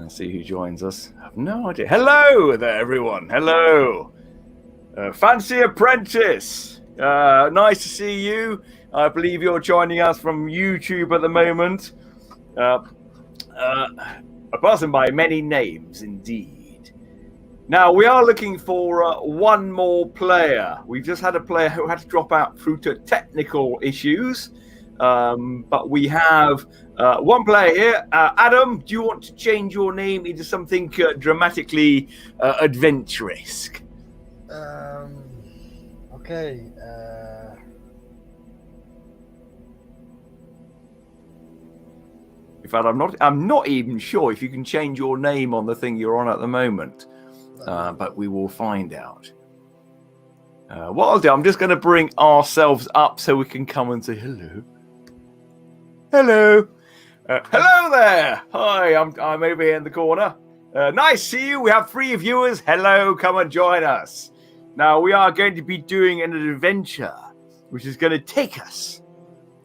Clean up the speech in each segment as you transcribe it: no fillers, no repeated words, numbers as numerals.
Let's see who joins us. I have no idea. Hello there, everyone. Hello. Fancy Apprentice. Nice to see you. I believe you're joining us from YouTube at the moment. A person by many names, indeed. Now, we are looking for one more player. We've just had a player who had to drop out through to technical issues. But we have one player here. Adam, do you want to change your name into something dramatically adventurous? Okay. In fact, I'm not even sure if you can change your name on the thing you're on at the moment. But we will find out. What I'll do, I'm just going to bring ourselves up so we can come and say hello. Hello. Hello there. Hi, I'm over here in the corner. Nice to see you. We have 3 viewers. Hello, come and join us. Now, we are going to be doing an adventure, which is going to take us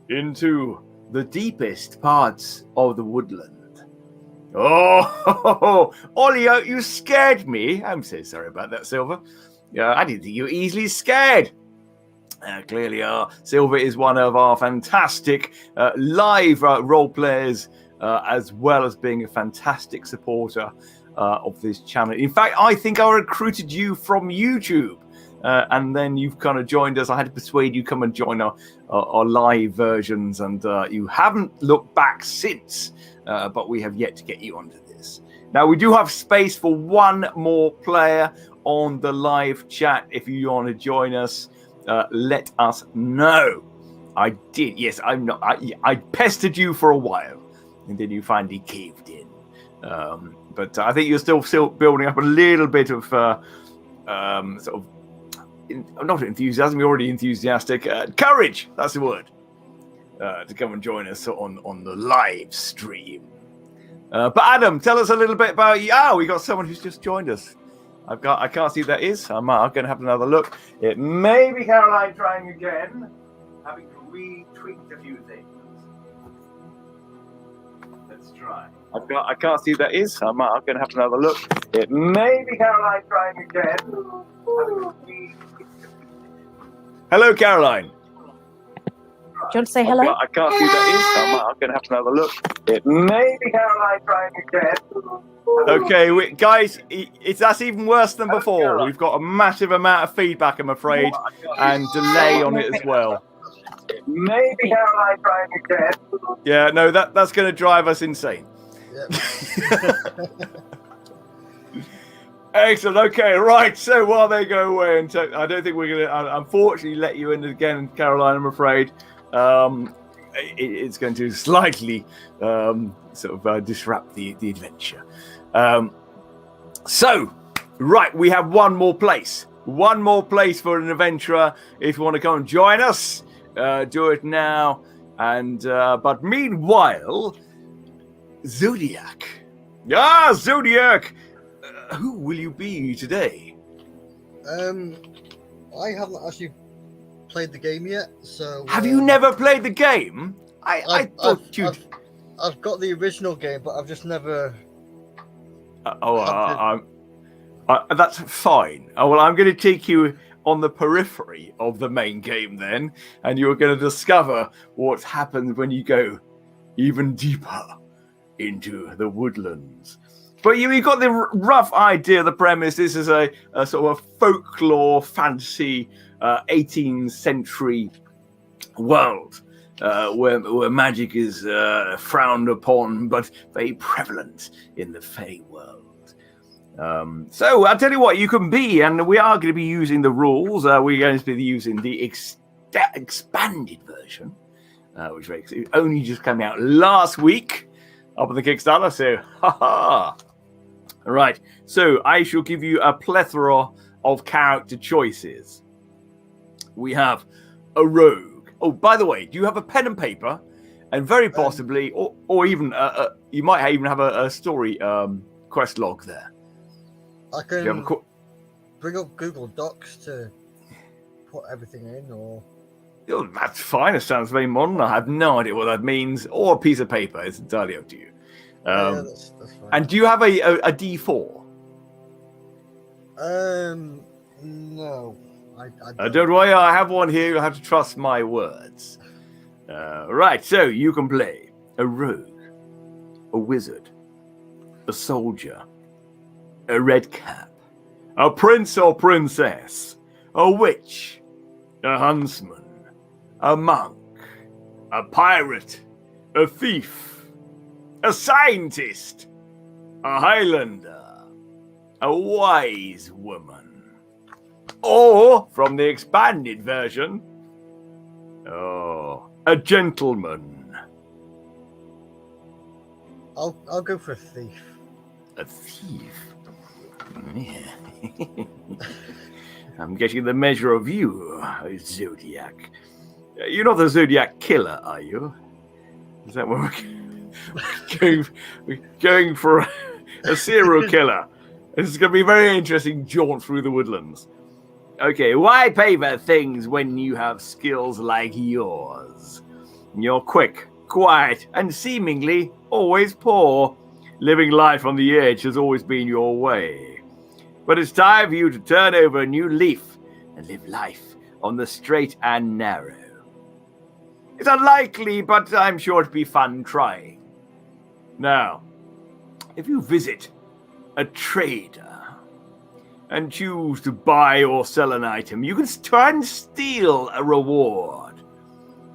into the deepest parts of the woodland. Oh, Olly, you scared me. I'm so sorry about that, Silver. I didn't think you were easily scared. Clearly, Silver is one of our fantastic live role players, as well as being a fantastic supporter of this channel. In fact, I think I recruited you from YouTube, and then you've kind of joined us. I had to persuade you come and join our live versions, and you haven't looked back since, but we have yet to get you onto this. Now, we do have space for one more player on the live chat. If you want to join us, let us know. I did. Yes, I'm not. I pestered you for a while, and then you finally caved in. But I think you're still building up a little bit of sort of not enthusiasm. You're already enthusiastic. Courage. That's the word. To come and join us on the live stream. But Adam, tell us a little bit about you. Oh, we got someone who's just joined us. I can't see who that is. I'm going to have another look. It may be Caroline trying again, having to retweet a few things. Let's try. I can't see who that is. I'm going to have another look. It may be Caroline trying again. Hello, Caroline. Do you want to say hello? I can't see who that is. I'm going to have another look. It may be Caroline trying again. Okay, guys, that's even worse than before. We've got a massive amount of feedback, I'm afraid, and delay on it as well. Maybe Caroline trying again. Yeah, no, that's going to drive us insane. Yep. Excellent. Okay, right. So while they go away, and I don't think we're going to, unfortunately, let you in again, Caroline. I'm afraid. It's going to slightly sort of disrupt the adventure. So, right, we have one more place. One more place for an adventurer. If you want to come and join us, do it now. And but meanwhile, Zodiac. Zodiac! Who will you be today? I haven't actually played the game yet, so... Have you never played the game? I thought you'd... I've got the original game, but I've just never... that's fine. Well, I'm going to take you on the periphery of the main game then, and you're going to discover what happens when you go even deeper into the woodlands. But you've got the rough idea of the premise. This is a sort of a folklore, fantasy, 18th century world where magic is frowned upon, but very prevalent in the Fey world. So I'll tell you what you can be, and we are going to be using the rules. We're going to be using the expanded version, which makes it only just coming out last week up on the Kickstarter. So, haha. Right, so I shall give you a plethora of character choices. We have a rogue. Oh, by the way, do you have a pen and paper? And very possibly, or even, you might even have a story quest log there. I can bring up Google Docs to put everything in, or... Oh, that's fine. It sounds very modern. I have no idea what that means. Or a piece of paper. It's entirely up to you. That's fine. And do you have a D4? No. I Don't worry, I have one here. You'll have to trust my words. Right, so you can play a rogue, a wizard, a soldier, a red cap, a prince or princess, a witch, a huntsman, a monk, a pirate, a thief, a scientist, a Highlander, a wise woman. Or, from the expanded version, a gentleman. I'll go for a thief. A thief? Yeah. I'm getting the measure of you, Zodiac. You're not the Zodiac killer, are you? Is that what we're going for a serial killer? This is going to be a very interesting jaunt through the woodlands. Okay, why pay for things when you have skills like yours? You're quick, quiet, and seemingly always poor. Living life on the edge has always been your way. But it's time for you to turn over a new leaf and live life on the straight and narrow. It's unlikely, but I'm sure it'd be fun trying. Now, if you visit a trader and choose to buy or sell an item, you can try and steal a reward.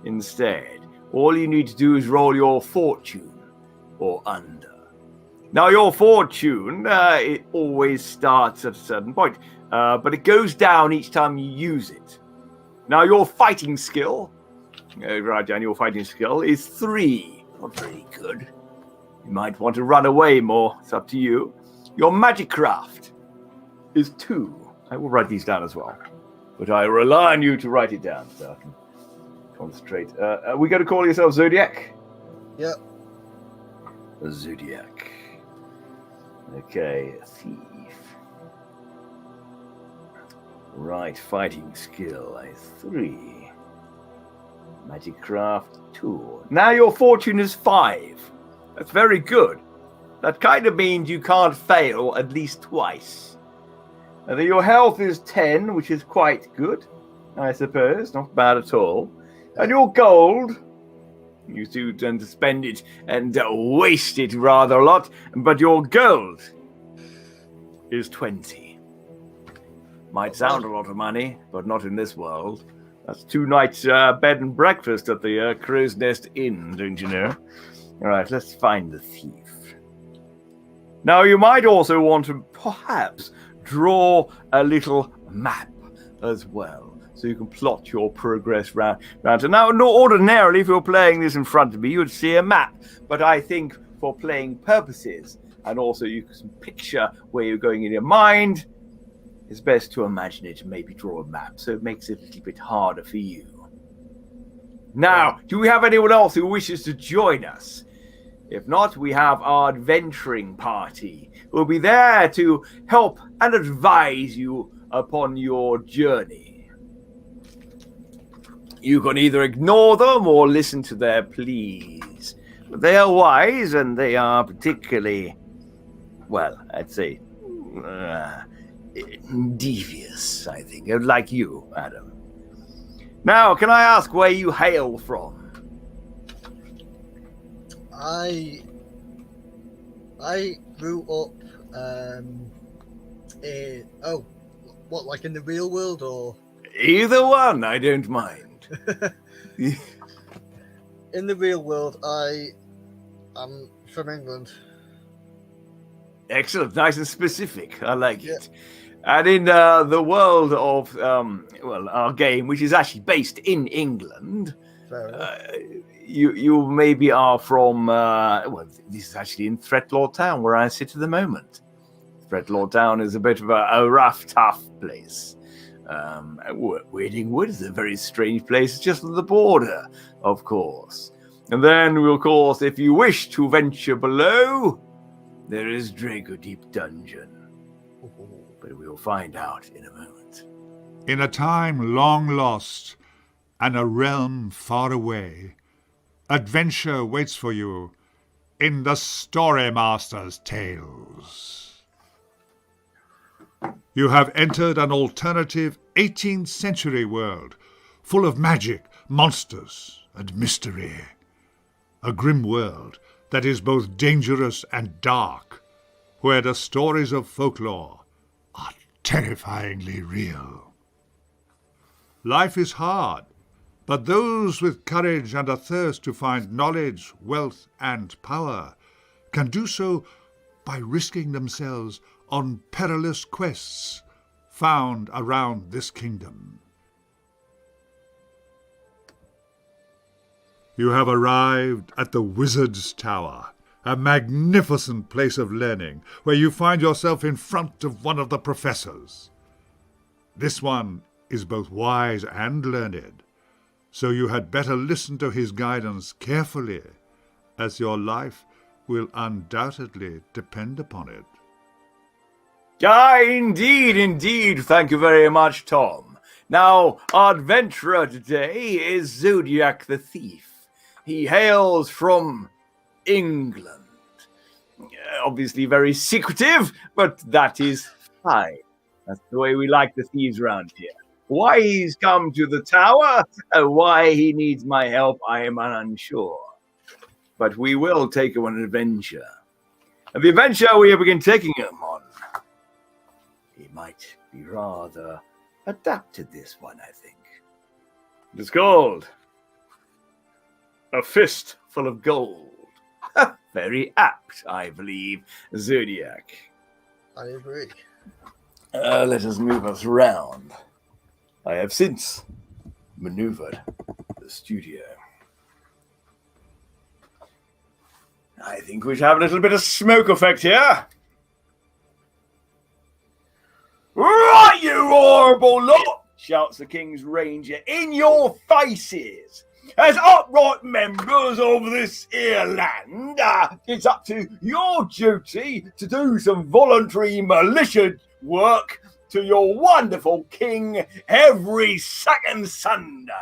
Instead, all you need to do is roll your fortune, or under. Now, your fortune, it always starts at a certain point, but it goes down each time you use it. Now, your fighting skill, write down your fighting skill, is 3. Not very good. You might want to run away more. It's up to you. Your magic craft is 2. I will write these down as well. But I rely on you to write it down so I can concentrate. Are we going to call yourself Zodiac? Yep. Zodiac. Okay, thief. Right, fighting skill is 3. Magic craft 2. Now your fortune is 5. That's very good. That kind of means you can't fail at least twice. And then your health is 10, which is quite good, I suppose. Not bad at all. And your gold, you do tend to spend it and waste it rather a lot, but your gold is 20. Might sound a lot of money, but not in this world. That's 2 nights bed and breakfast at the Crow's Nest Inn, don't you know? All right, let's find the thief. Now, you might also want to perhaps draw a little map as well, so you can plot your progress round. And now, ordinarily, if you're playing this in front of me, you would see a map. But I think for playing purposes, and also you can picture where you're going in your mind, it's best to imagine it and maybe draw a map, so it makes it a little bit harder for you. Now, do we have anyone else who wishes to join us? If not, we have our adventuring party, who will be there to help and advise you upon your journey. You can either ignore them or listen to their pleas. But they are wise, and they are particularly, well, I'd say, devious, I think, like you, Adam. Now, can I ask where you hail from? I grew up like in the real world or? Either one, I don't mind. In the real world, I'm from England. Excellent, nice and specific. I like it. And in the world of our game, which is actually based in England, you maybe are from this is actually in Threatlord Town, where I sit at the moment. Threatlord Town is a bit of a rough, tough place. Wading Wood is a very strange place, just on the border, of course. And then, of course, if you wish to venture below, there is Draco Deep Dungeon. But we'll find out in a moment. In a time long lost and a realm far away, adventure waits for you in the Storymaster's tales. You have entered an alternative 18th century world, full of magic, monsters, and mystery. A grim world that is both dangerous and dark, where the stories of folklore are terrifyingly real. Life is hard, but those with courage and a thirst to find knowledge, wealth, and power can do so by risking themselves on perilous quests found around this kingdom. You have arrived at the Wizard's Tower, a magnificent place of learning where you find yourself in front of one of the professors. This one is both wise and learned, so you had better listen to his guidance carefully, as your life will undoubtedly depend upon it. Indeed. Thank you very much, Tom. Now, our adventurer today is Zodiac the Thief. He hails from England. Obviously very secretive, but that is fine. That's the way we like the thieves around here. Why he's come to the tower, and why he needs my help, I am unsure. But we will take him on an adventure. And the adventure we have begun taking him on, he might be rather adapted, this one, I think. It is called A Fist Full of Gold. Very apt, I believe, Zodiac. I agree. Let us move us round. I have since maneuvered the studio. I think we should have a little bit of smoke effect here. Right, you horrible lot, shouts the King's Ranger in your faces. As upright members of this here land, it's up to your duty to do some voluntary militia work to your wonderful king every second Sunday.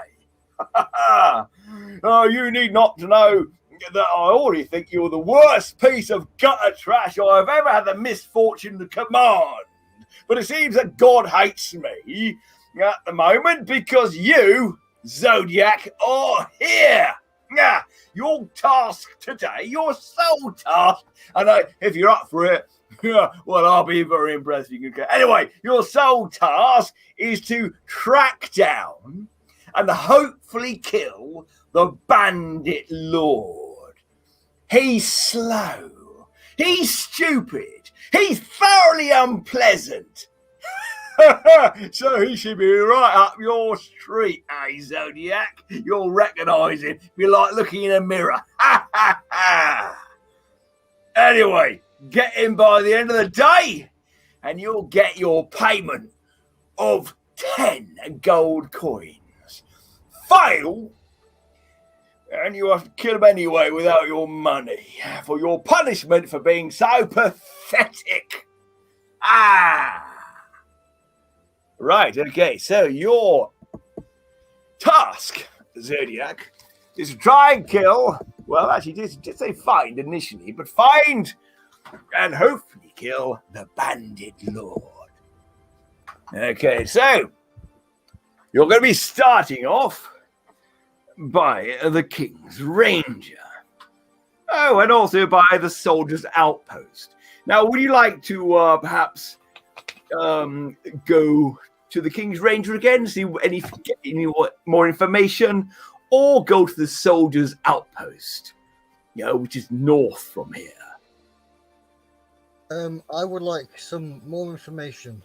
You need not to know that I already think you're the worst piece of gutter trash I've ever had the misfortune to command. But it seems that God hates me at the moment because you, Zodiac, are here. Your task today, your sole task, and if you're up for it, well, I'll be very impressed if you can. Anyway, your sole task is to track down and hopefully kill the Bandit Lord. He's slow. He's stupid. He's thoroughly unpleasant. So he should be right up your street, eh, Zodiac? You'll recognise him. Be like looking in a mirror. Anyway, get him by the end of the day, and you'll get your payment of 10 gold coins. Fail, and you have to kill him anyway without your money, for your punishment for being so pathetic. Right, okay, so your task, Zodiac, is to try and kill, well, actually, did say find initially, but find and hopefully kill the Bandit Lord. Okay, so you're going to be starting off by the King's Ranger. Oh, and also by the Soldier's Outpost. Now, would you like to perhaps go to the King's Ranger again, see any more information, or go to the Soldier's Outpost, which is north from here? I would like some more information.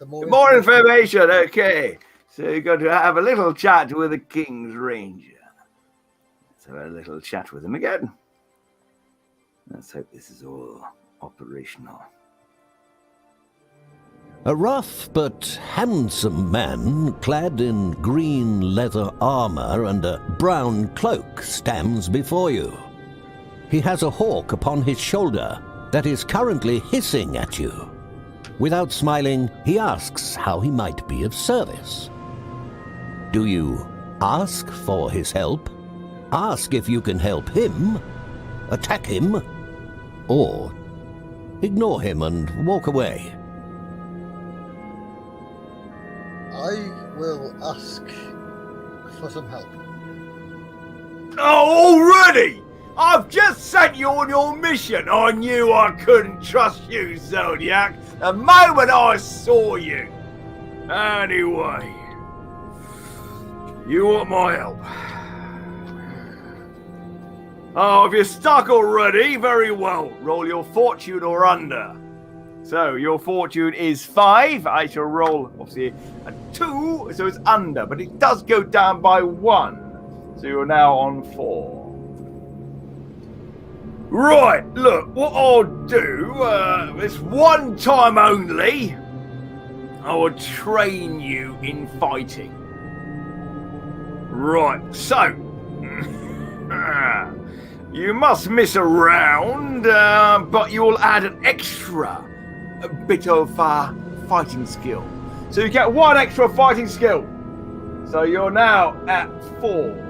More information, okay. So you're going to have a little chat with the King's Ranger. Let's have a little chat with him again. Let's hope this is all operational. A rough but handsome man, clad in green leather armor and a brown cloak, stands before you. He has a hawk upon his shoulder that is currently hissing at you. Without smiling, he asks how he might be of service. Do you ask for his help? Ask if you can help him? attack him, or ignore him and walk away. I will ask for some help. Oh, already? I've just sent you on your mission. I knew I couldn't trust you, Zodiac, the moment I saw you. Anyway, you want my help? Oh, if you're stuck already, very well. Roll your fortune or under. So, your fortune is 5. I shall roll, obviously, a 2, so it's under, but it does go down by 1. So you're now on 4. Right, look, what I'll do, this one time only, I will train you in fighting. Right, so, you must miss a round, but you will add an extra bit of fighting skill. So you get 1 extra fighting skill. So you're now at 4.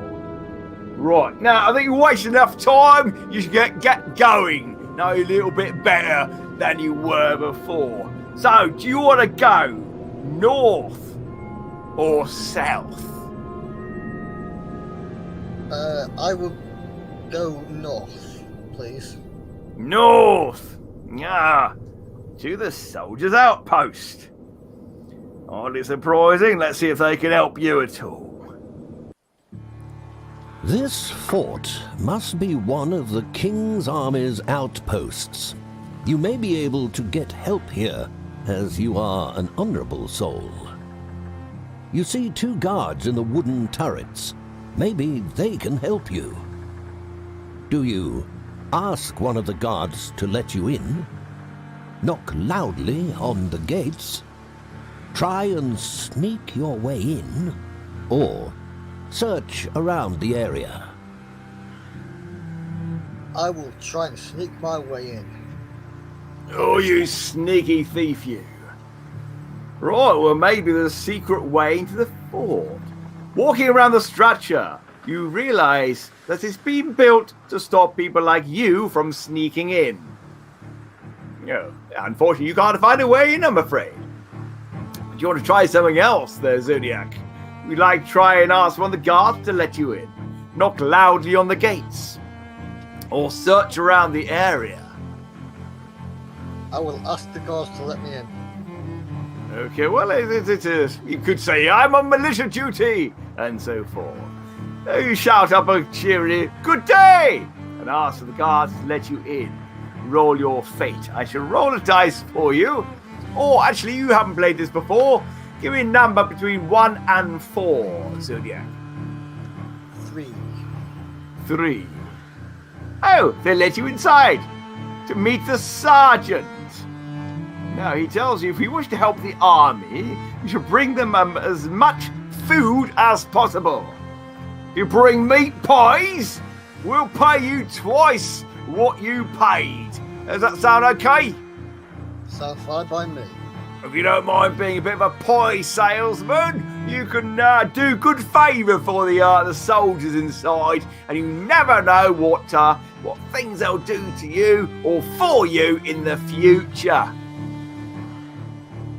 Right, now I think you wasted enough time. You should get going. Now you're a little bit better than you were before. So, do you want to go north or south? I will go north, please. North! Yeah, to the soldiers' outpost. Hardly surprising. Let's see if they can help you at all. This fort must be one of the King's Army's outposts. You may be able to get help here, as you are an honorable soul. You see 2 guards in the wooden turrets. Maybe they can help you. Do you ask one of the guards to let you in? Knock loudly on the gates? Try and sneak your way in? Or search around the area? I will try and sneak my way in. Oh, you sneaky thief, you. Right, well, maybe there's a secret way into the fort. Walking around the structure, you realise that it's been built to stop people like you from sneaking in. No, unfortunately, you can't find a way in, I'm afraid. Do you want to try something else there, Zodiac? We'd like to try and ask one of the guards to let you in. Knock loudly on the gates. Or search around the area. I will ask the guards to let me in. Okay, well, you could say, I'm on militia duty, and so forth. You shout up a cheery, good day, and ask for the guards to let you in. Roll your fate. I shall roll a dice for you. Or, actually, you haven't played this before. Give me a number between 1 and 4, Zodiac. 3. 3. Oh, they let you inside to meet the sergeant. Now, he tells you if you wish to help the army, you should bring them as much food as possible. If you bring meat pies, we'll pay you twice what you paid. Does that sound okay? Sounds fine by me. If you don't mind being a bit of a pie salesman, you can do good favour for the soldiers inside, and you never know what things they'll do to you or for you in the future.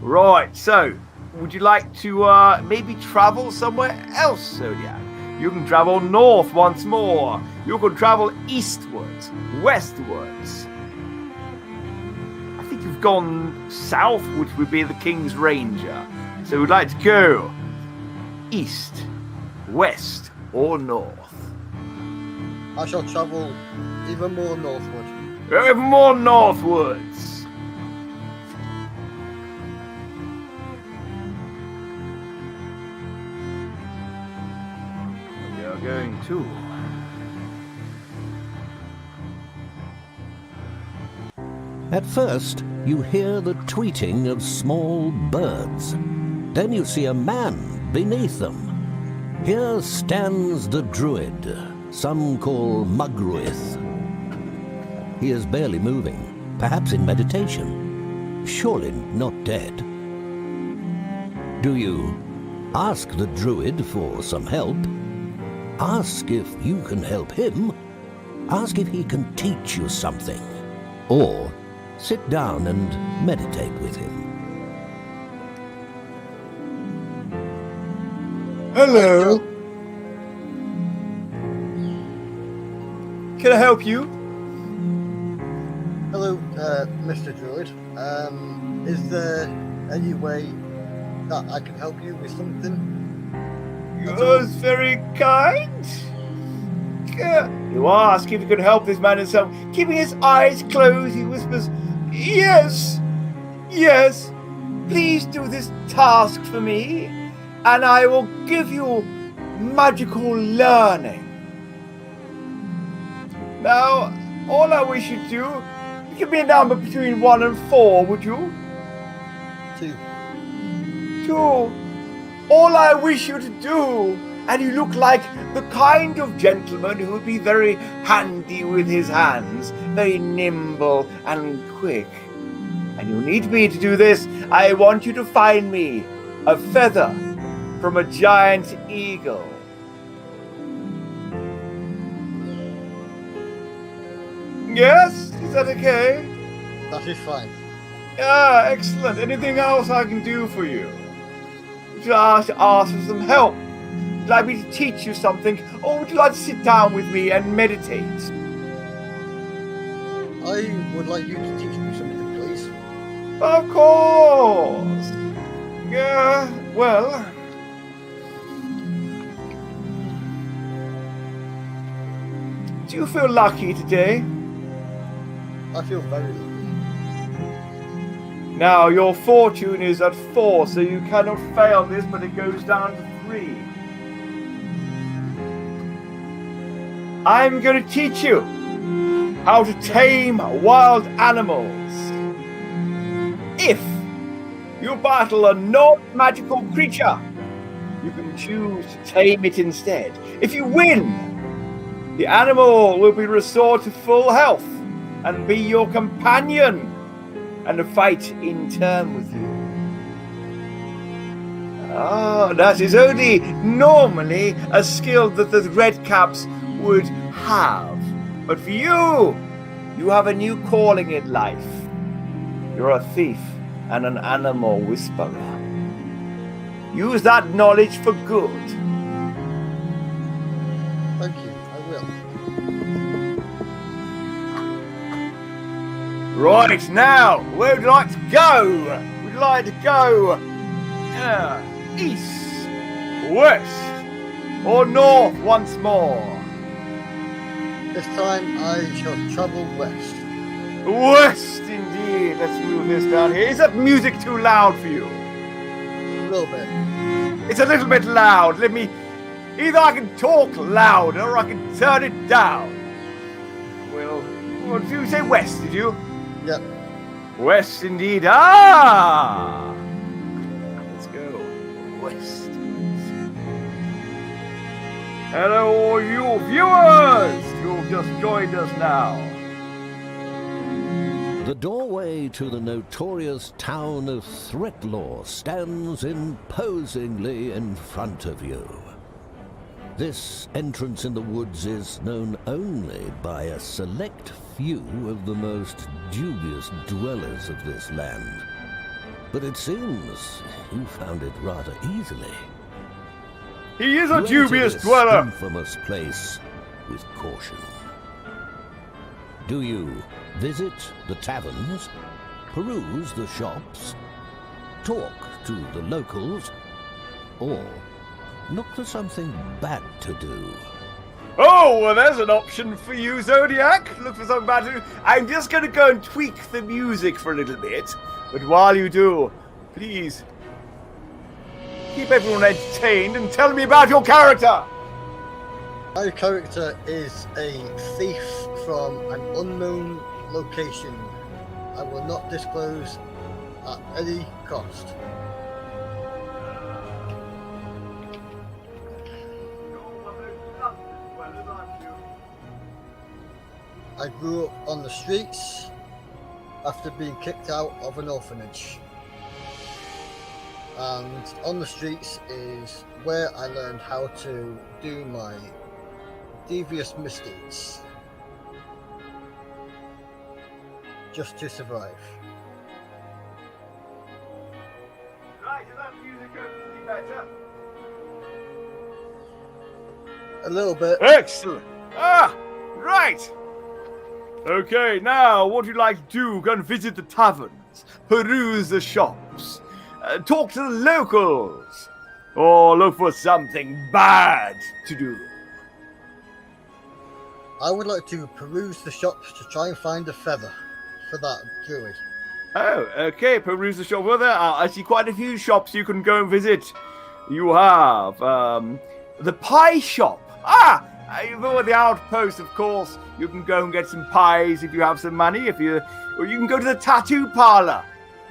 Right, so would you like to maybe travel somewhere else, Zodiac? You can travel north once more. You can travel eastwards, westwards. You've gone south, which would be the King's Ranger. So we'd like to go east, west, or north. I shall travel even more northward. Even more northwards. We are going to. At first, you hear the tweeting of small birds. Then you see a man beneath them. Here stands the Druid, some call Mugruith. He is barely moving, perhaps in meditation. Surely not dead. Do you ask the Druid for some help? Ask if you can help him? Ask if he can teach you something. Or sit down and meditate with him. Hello. Can I help you? Hello, Mr. Druid. Is there any way that I can help you with something? You're very kind. You ask if you can help this man himself. Keeping his eyes closed, he whispers, Yes, yes, please do this task for me, and I will give you magical learning. Now, all I wish you to do, give me a number between 1 and 4, would you? 2. 2. All I wish you to do, and you look like the kind of gentleman who would be very handy with his hands, very nimble and quick. And you need me to do this. I want you to find me a feather from a giant eagle. Yes? Is that okay? That is fine. Yeah, excellent. Anything else I can do for you? Would you like to ask for some help? Would you like me to teach you something? Or would you like to sit down with me and meditate? I would like you to teach me something, please. Of course. Yeah, well... Do you feel lucky today? I feel very lucky. Now, your fortune is at 4, so you cannot fail this, but it goes down to 3. I'm going to teach you how to tame wild animals. If you battle a non-magical creature, you can choose to tame it instead. If you win, the animal will be restored to full health and be your companion and fight in turn with you. That is only normally a skill that the Redcaps would have. But for you, you have a new calling in life. You're a thief and an animal whisperer. Use that knowledge for good. Thank you, I will. Right, now, where would you like to go? Would you like to go east, west, or north once more? This time I shall travel west. West, indeed. Let's move this down here. Is that music too loud for you? A little bit. It's a little bit loud. Either I can talk louder or I can turn it down. Well, what did you say? West, did you? Yep. West, indeed. Ah! Let's go west. Hello, all you viewers! You've just joined us now. The doorway to the notorious town of Threatlaw stands imposingly in front of you. This entrance in the woods is known only by a select few of the most dubious dwellers of this land. But it seems you found it rather easily. He is a Go dubious to this dweller. infamous place with caution. Do you visit the taverns, peruse the shops, talk to the locals, or look for something bad to do? Oh, well, there's an option for you, Zodiac. Look for something bad to do. I'm just going to go and tweak the music for a little bit. But while you do, please keep everyone entertained and tell me about your character. My character is a thief from an unknown location. I will not disclose at any cost. I grew up on the streets after being kicked out of an orphanage. And on the streets is where I learned how to do my devious misdeeds. just to survive. Right, is that music any better? A little bit. Excellent. Right. Okay, now what you'd like to do, go and visit the taverns, peruse the shops, talk to the locals, or look for something bad to do. I would like to peruse the shops to try and find a feather for that druid. Oh, okay, peruse the shop. Well, there are, I see quite a few shops you can go and visit. You have the pie shop. You've got the outpost, of course. You can go and get some pies if you have some money. Or you can go to the tattoo parlor.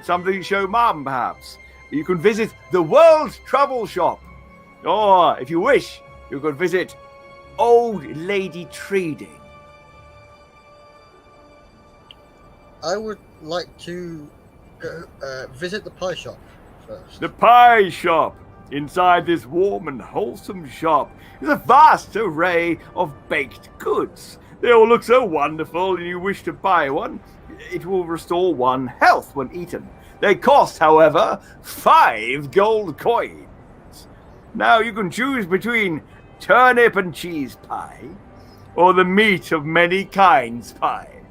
Something to show Mum, perhaps. You can visit the World Trouble Shop. Or, if you wish, you could visit Old Lady Trading. I would like to go visit the pie shop first. The pie shop. Inside this warm and wholesome shop is a vast array of baked goods. They all look so wonderful, and you wish to buy one. It will restore 1 health when eaten. They cost, however, 5 gold coins. Now you can choose between turnip and cheese pie or the meat of many kinds pie.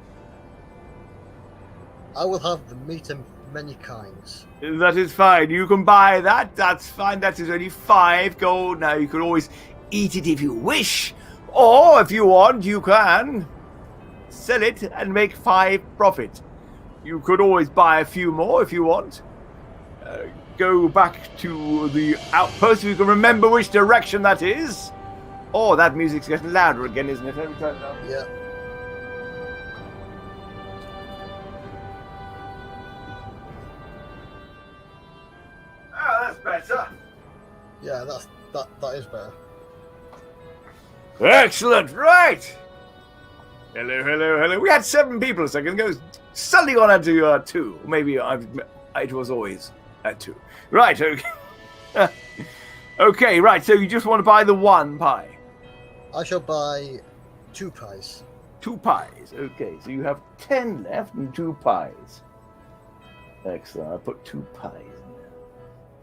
I will have the meat of many kinds. That is fine. You can buy that. That's fine. That is only 5 gold. Now you can always eat it if you wish. Or if you want, you can sell it and make 5 profit. You could always buy a few more if you want. Go back to the outpost if you can remember which direction that is. Oh, that music's getting louder again, isn't it? Every time now. Yeah. Oh, that's better. Yeah, that is better. Excellent, right. Hello. We had 7 people a second ago. Suddenly gone on to 2. Maybe it was always at 2. Right, okay. Okay, right, so you just want to buy the 1 pie? I shall buy 2 pies. 2 pies, okay. So you have 10 left and 2 pies. Excellent, I'll put 2 pies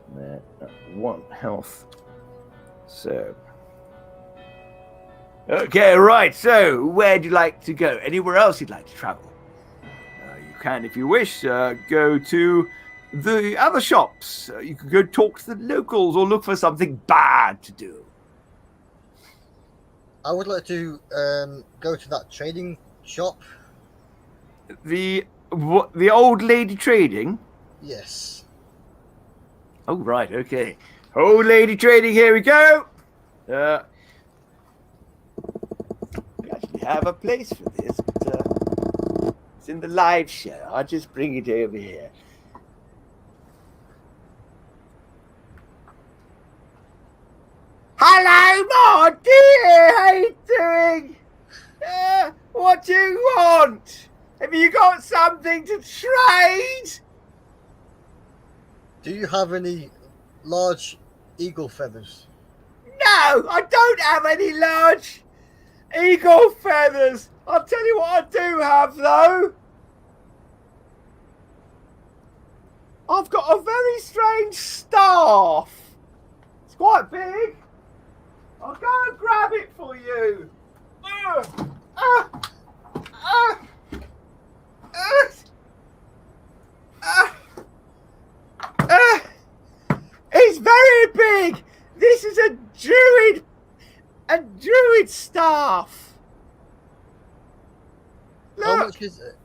in there. 1 health. So... Okay, right, so where'd you like to go? Anywhere else you'd like to travel? You can, if you wish, go to the other shops. You can go talk to the locals or look for something bad to do. I would like to go to that trading shop. The old lady trading? Yes. Oh, right, okay. Old lady trading, here we go. We actually have a place for this, but it's in the live show. I'll just bring it over here. Hello, my dear. How you doing? What do you want? Have you got something to trade? Do you have any large eagle feathers? No, I don't have any large eagle feathers. I'll tell you what I do have, though. I've got a very strange staff. It's quite big. I'll go and grab it for you. It's very big. This is a druid staff. Look. How much is it?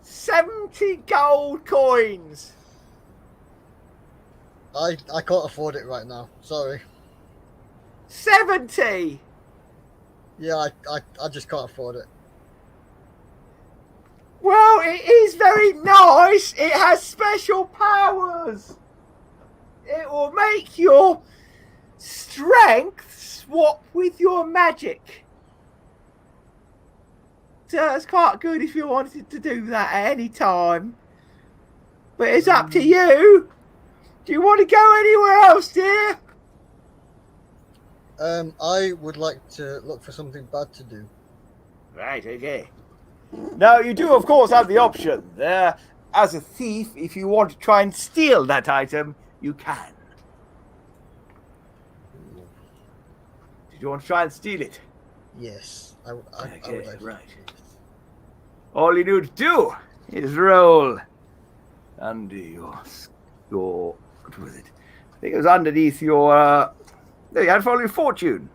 70 gold coins. I can't afford it right now. Sorry. 70. Yeah, I just can't afford it. Well, it is very nice. It has special powers. It will make your strength swap with your magic. So it's quite good if you wanted to do that at any time. But it's up to you. Do you want to go anywhere else, dear? I would like to look for something bad to do. Right, okay. Now, you do, of course, have the option there. As a thief, if you want to try and steal that item, you can. Did you want to try and steal it? Yes, I would like to. Right. All you need to do is roll under your what was it? I think it was underneath your there you had follow your fortune.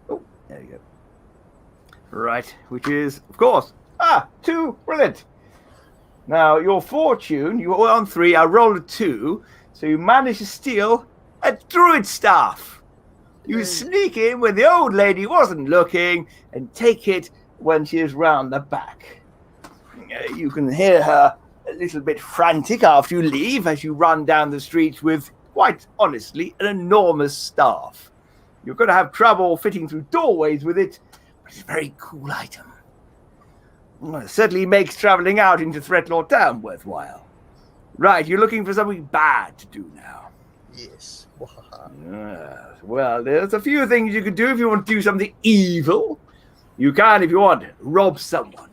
Oh, there you go. Right, which is, of course, 2, brilliant. Now, your fortune, you were on 3, I rolled a 2, so you managed to steal a druid staff. You sneak in when the old lady wasn't looking and take it when she is round the back. You can hear her a little bit frantic after you leave as you run down the street with, quite honestly, an enormous staff. You're going to have trouble fitting through doorways with it, but it's a very cool item. Well, it certainly makes travelling out into Threatlord Town worthwhile. Right, you're looking for something bad to do now. Yes. Well, there's a few things you can do if you want to do something evil. You can, if you want, rob someone.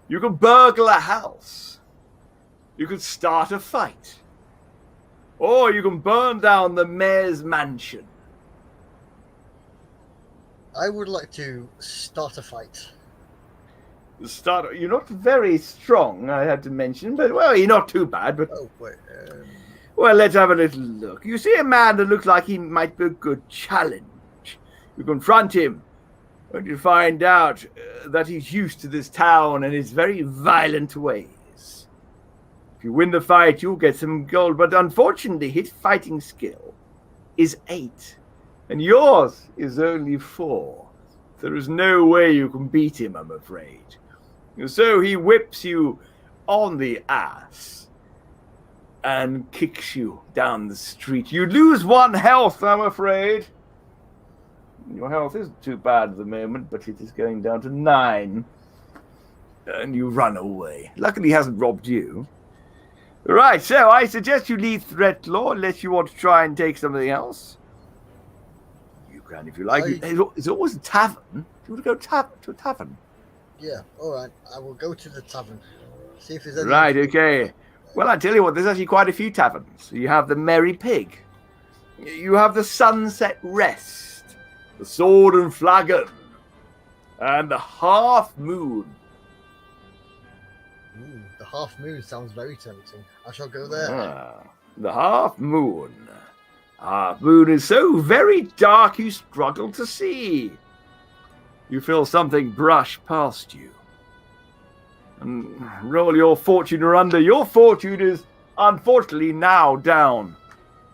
You can burgle a house. You can start a fight. Or you can burn down the mayor's mansion. I would like to start a fight. You're not very strong, I had to mention, but, well, you're not too bad, but... Oh, wait, Well, let's have a little look. You see a man that looks like he might be a good challenge. You confront him, and you find out that he's used to this town and his very violent ways. If you win the fight, you'll get some gold, but unfortunately, his fighting skill is 8, and yours is only 4. There is no way you can beat him, I'm afraid. So he whips you on the ass and kicks you down the street. You lose 1 health, I'm afraid. Your health isn't too bad at the moment, but it is going down to 9. And you run away. Luckily, he hasn't robbed you. Right, so I suggest you leave Threatlord unless you want to try and take something else. You can if you like. There's always a tavern. Do you want to go to a tavern? Yeah, alright. I will go to the tavern. See if there's any... Right, okay. Well, I tell you what, there's actually quite a few taverns. You have the Merry Pig. You have the Sunset Rest. The Sword and Flagon. And the Half Moon. Ooh, the Half Moon sounds very tempting. I shall go there. The Half Moon. Half Moon is so very dark you struggle to see. You feel something brush past you. And roll your fortune or under. Your fortune is unfortunately now down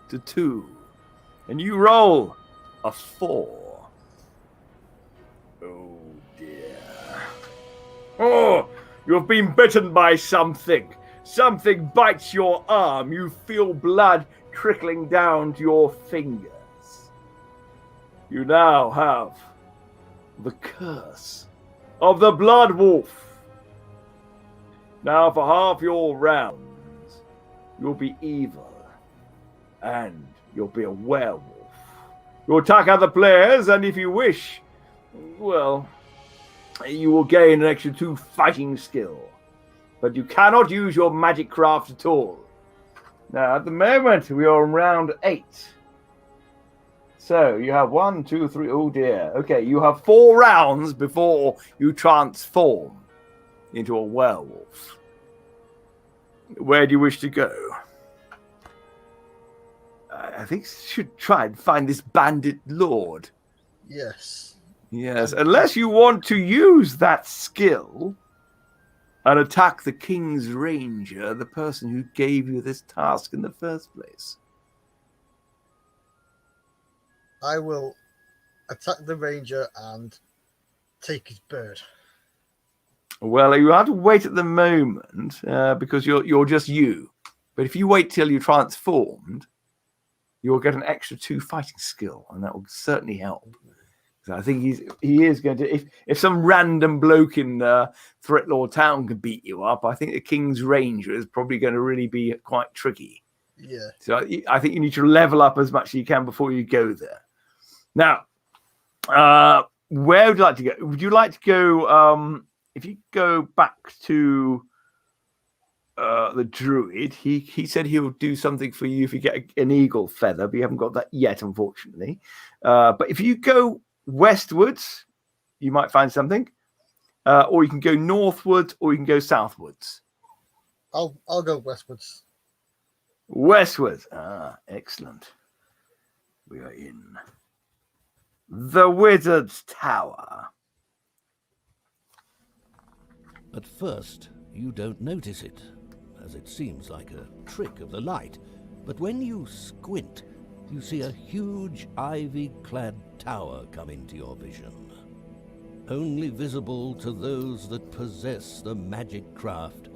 to 2. And you roll a 4. Oh dear. Oh, you've been bitten by something. Something bites your arm. You feel blood trickling down to your fingers. You now have the curse of the Blood Wolf. Now, for half your rounds, you'll be evil, and you'll be a werewolf. You'll attack other players, and if you wish, well, you will gain an extra 2 fighting skill. But you cannot use your magic craft at all. Now, at the moment, we are on round 8. So, you have 1, 2, 3, oh dear. Okay, you have 4 rounds before you transform into a werewolf. Where do you wish to go? I think you should try and find this Bandit Lord. Yes. Yes, unless you want to use that skill and attack the King's Ranger, the person who gave you this task in the first place. I will attack the ranger and take his bird. Well, you have to wait at the moment because you're just you. But if you wait till you're transformed, you'll get an extra 2 fighting skill, and that will certainly help. So I think he is going to. If some random bloke in Threatlord Town can beat you up, I think the King's Ranger is probably going to really be quite tricky. Yeah. So I think you need to level up as much as you can before you go there. Now, where would you like to go? Would you like to go if you go back to the Druid, he said he'll do something for you if you get an eagle feather, but you haven't got that yet, unfortunately. But if you go westwards, you might find something. Or you can go northwards, or you can go southwards. I'll go westwards. Westwards. Excellent. We are in the Wizard's Tower. At first, you don't notice it, as it seems like a trick of the light. But when you squint, you see a huge ivy-clad tower come into your vision. Only visible to those that possess the magic craft,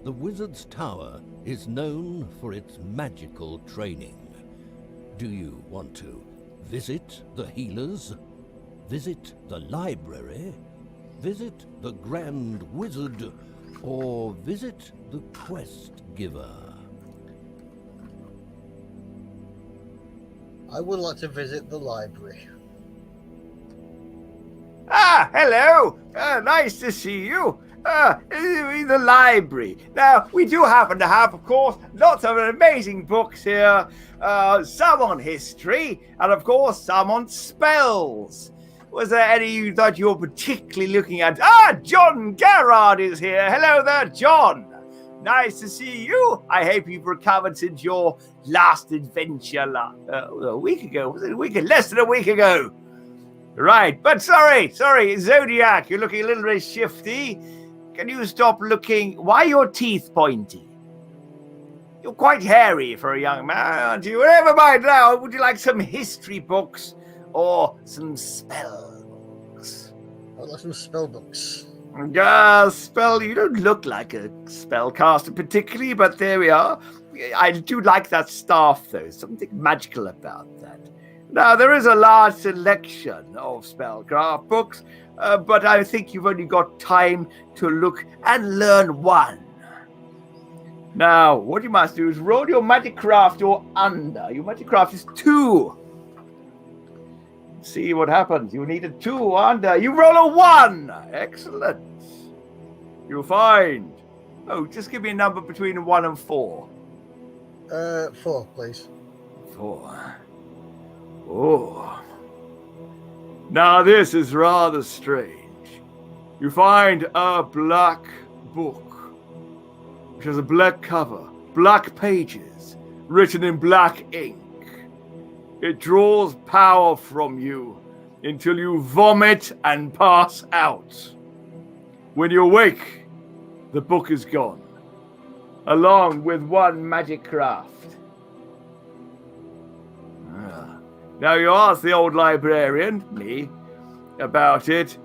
the Wizard's Tower is known for its magical training. Do you want to visit the healers? Visit the library? Visit the Grand Wizard? Or visit the quest giver? I would like to visit the library. Hello. Nice to see you. In the library. Now, we do happen to have, of course, lots of amazing books here. Some on history, and of course, some on spells. Was there any that you're particularly looking at? John Garrard is here. Hello there, John. Nice to see you. I hope you've recovered since your last adventure a week ago. Was it less than a week ago? Right, but sorry, Zodiac, you're looking a little bit shifty. Can you stop looking? Why are your teeth pointy? You're quite hairy for a young man, aren't you? Never mind now. Would you like some history books or some spell books? I'd like some spell books. You don't look like a spellcaster particularly, but there we are. I do like that staff, though. Something magical about that. Now, there is a large selection of spellcraft books, but I think you've only got time to look and learn one. Now, what you must do is roll your magic craft or under. Your magic craft is 2. See what happens. You need a 2 under. You roll a 1. Excellent. You'll find. Oh, just give me a number between 1 and 4. 4, please. 4. Oh. Now this is rather strange. You find a black book, which has a black cover, black pages, written in black ink. It draws power from you until you vomit and pass out. When you awake, the book is gone, along with 1 magic craft. Now you ask the old librarian, me, about it.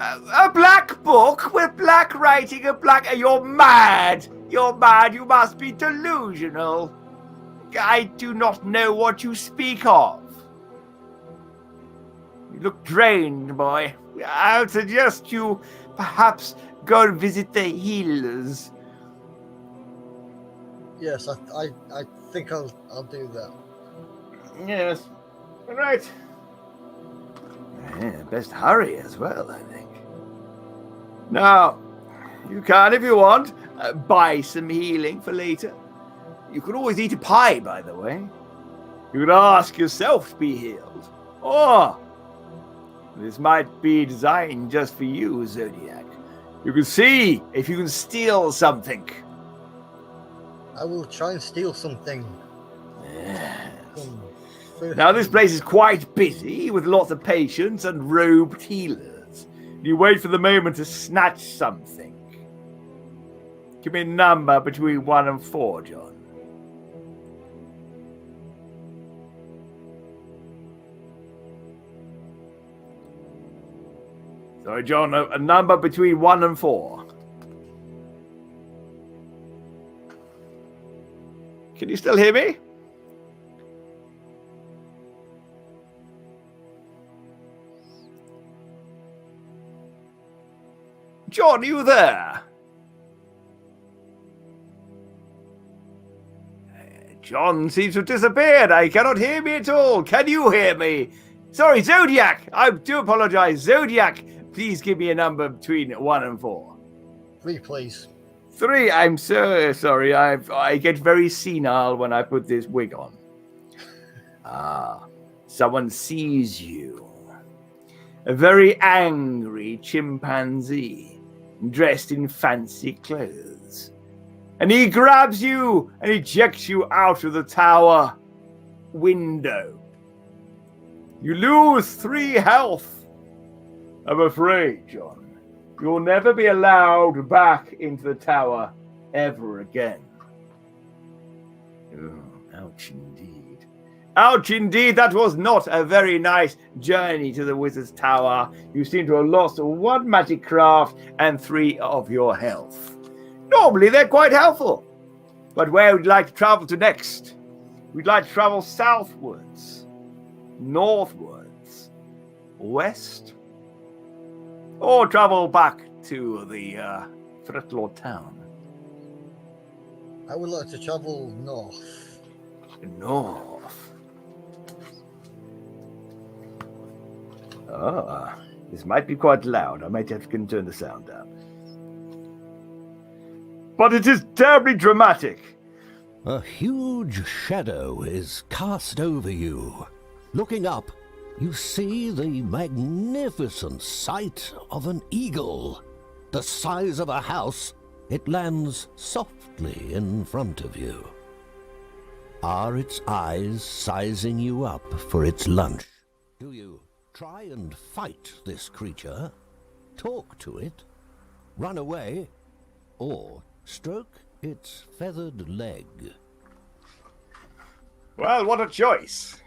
A black book with black writing and black... You're mad! You're mad! You must be delusional! I do not know what you speak of. You look drained, boy. I'll suggest you perhaps go and visit the healers. Yes, I think I'll do that. Yes. All right. Yeah, best hurry as well, I think. Now, you can, if you want, buy some healing for later. You could always eat a pie, by the way. You could ask yourself to be healed. Or, this might be designed just for you, Zodiac. You can see if you can steal something. I will try and steal something. Yes. Now, this place is quite busy with lots of patients and robed healers. You wait for the moment to snatch something. Give me a number between 1 and 4, John. Sorry, John, a number between 1 and 4. Can you still hear me? John, are you there? John seems to have disappeared. I cannot hear me at all. Can you hear me? Sorry, Zodiac. I do apologize. Zodiac, Please give me a number between 1 and 4. 3, please. 3. I'm so sorry. I get very senile when I put this wig on. Someone sees you. A very angry chimpanzee dressed in fancy clothes. And he grabs you and ejects you out of the tower window. You lose 3 health. I'm afraid, John, you'll never be allowed back into the tower ever again. Oh, ouch indeed. Ouch indeed, that was not a very nice journey to the wizard's tower. You seem to have lost 1 magic craft and 3 of your health. Normally they're quite helpful. But where would you like to travel to next? We'd like to travel southwards, northwards, west, or travel back to the Fretlord town. I would like to travel north. North. This might be quite loud. I might have to turn the sound down. But it is terribly dramatic. A huge shadow is cast over you. Looking up, you see the magnificent sight of an eagle. The size of a house, it lands softly in front of you. Are its eyes sizing you up for its lunch? Do you try and fight this creature, talk to it, run away, or stroke its feathered leg? Well, what a choice.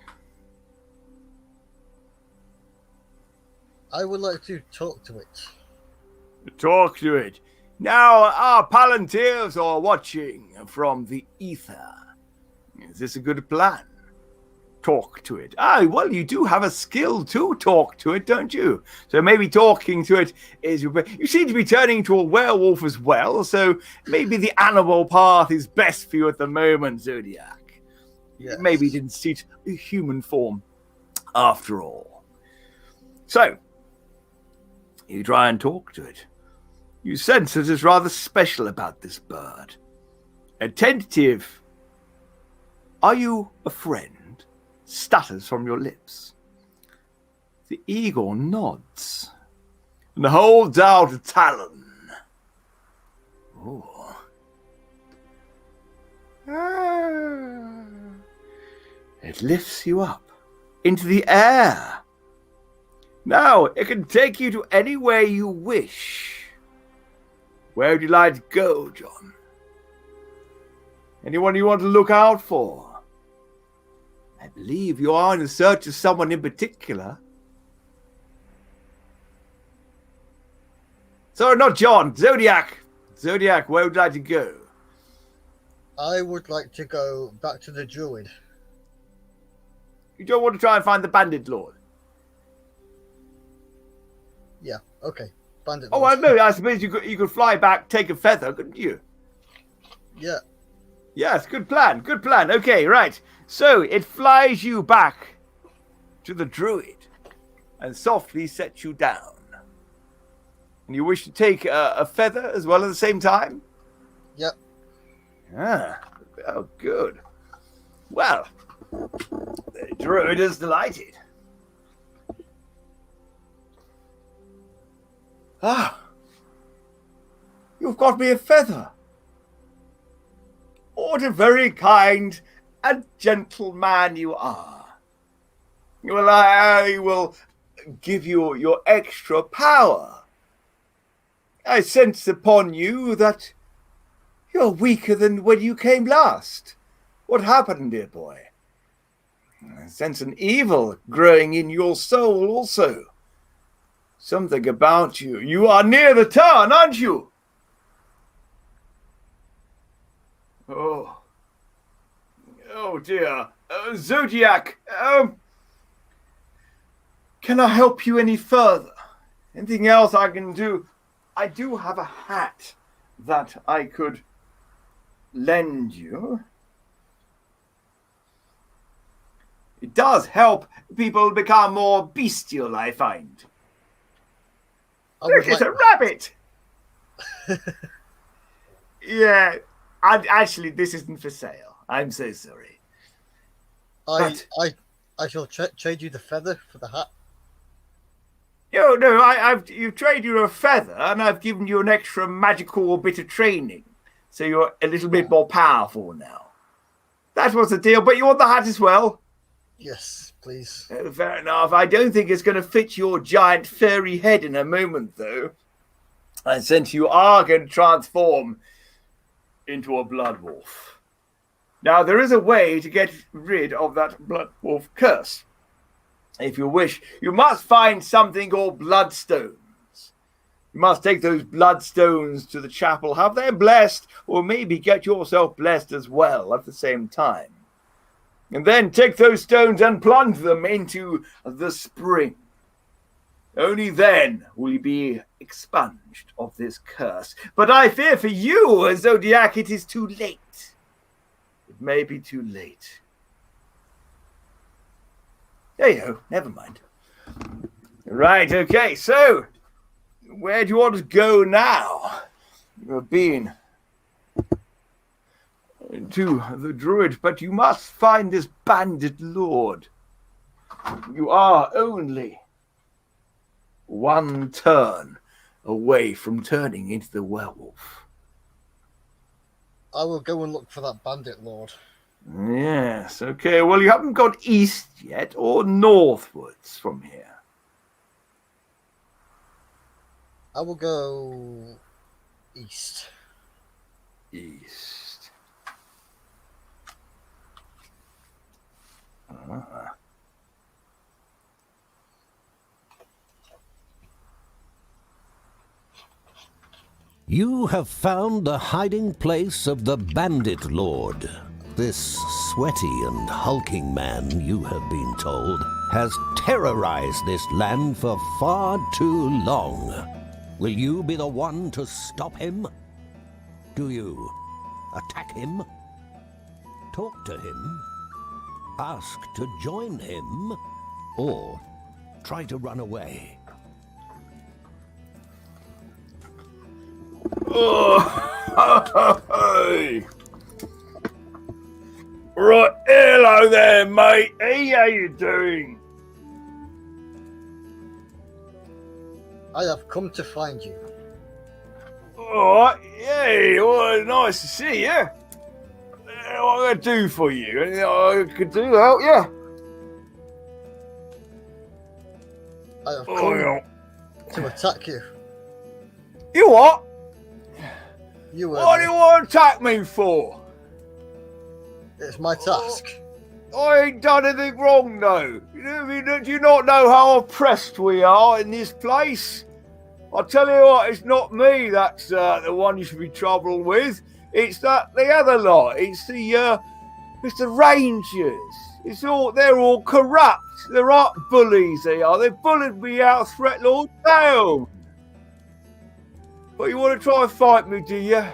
I would like to talk to it. Talk to it. Now, our Palantirs are watching from the ether. Is this a good plan? Talk to it. Well, you do have a skill to talk to it, don't you? So maybe talking to it is... You seem to be turning into a werewolf as well, so maybe the animal path is best for you at the moment, Zodiac. Yes. Maybe it didn't suit a human form after all. So, you try and talk to it. You sense that there's rather special about this bird. Attentive. Are you a friend? Stutters from your lips. The eagle nods and holds out a talon. Oh. It lifts you up into the air. Now, it can take you to anywhere you wish. Where would you like to go, John? Anyone you want to look out for? I believe you are in search of someone in particular. Sorry, not John. Zodiac. Zodiac, where would you like to go? I would like to go back to the Druid. You don't want to try and find the Bandit Lord? Yeah, okay. Bandit Oh, Lord. no, I suppose you could fly back, take a feather, couldn't you? Yeah. Yes, good plan, good plan. Okay, right. So, it flies you back to the Druid and softly sets you down. And you wish to take a feather as well at the same time? Yep. Oh, good. Well, the Druid is delighted. You've got me a feather. What a very kind and gentle man you are. Well, I will give you your extra power. I sense upon you that you're weaker than when you came last. What happened, dear boy? I sense an evil growing in your soul also. Something about you. You are near the town, aren't you? Oh dear. Zodiac, can I help you any further? Anything else I can do? I do have a hat that I could lend you. It does help people become more bestial, I find. Look, it's a rabbit! Yeah, actually, this isn't for sale. I'm so sorry. I shall trade you the feather for the hat. No, you've traded you a feather, and I've given you an extra magical bit of training, so you're a little bit more powerful now. That was the deal. But you want the hat as well? Yes, please. Fair enough. I don't think it's going to fit your giant furry head in a moment, though. And since you are going to transform into a blood wolf. Now, there is a way to get rid of that blood wolf curse. If you wish, you must find something called bloodstones. You must take those bloodstones to the chapel, have them blessed, or maybe get yourself blessed as well at the same time. And then take those stones and plunge them into the spring. Only then will you be expunged of this curse. But I fear for you, Zodiac, it is too late. It may be too late. There you go, never mind. Right, okay, so where do you want to go now? You have been to the Druid, but you must find this Bandit Lord. You are only one turn away from turning into the werewolf. I will go and look for that Bandit Lord. Yes, okay. Well, you haven't gone east yet or northwards from here. I will go east. East. You have found the hiding place of the Bandit Lord. This sweaty and hulking man, you have been told, has terrorized this land for far too long. Will you be the one to stop him? Do you attack him? Talk to him? Ask to join him? Or try to run away? Oh, hey. Right, hello there, mate. Hey, how you doing? I have come to find you. All right, yeah, well, nice to see you. What can I do for you? Anything I could do to help you? I have come to attack you. You what? You What do you want to attack me for? It's my task. I ain't done anything wrong, though. Do you not know how oppressed we are in this place? I'll tell you what, it's not me that's the one you should be troubled with. It's the other lot. It's the Rangers. They're all corrupt. They're art bullies, they are. They bullied me out of Threatlord Town. But you want to try and fight me, do you?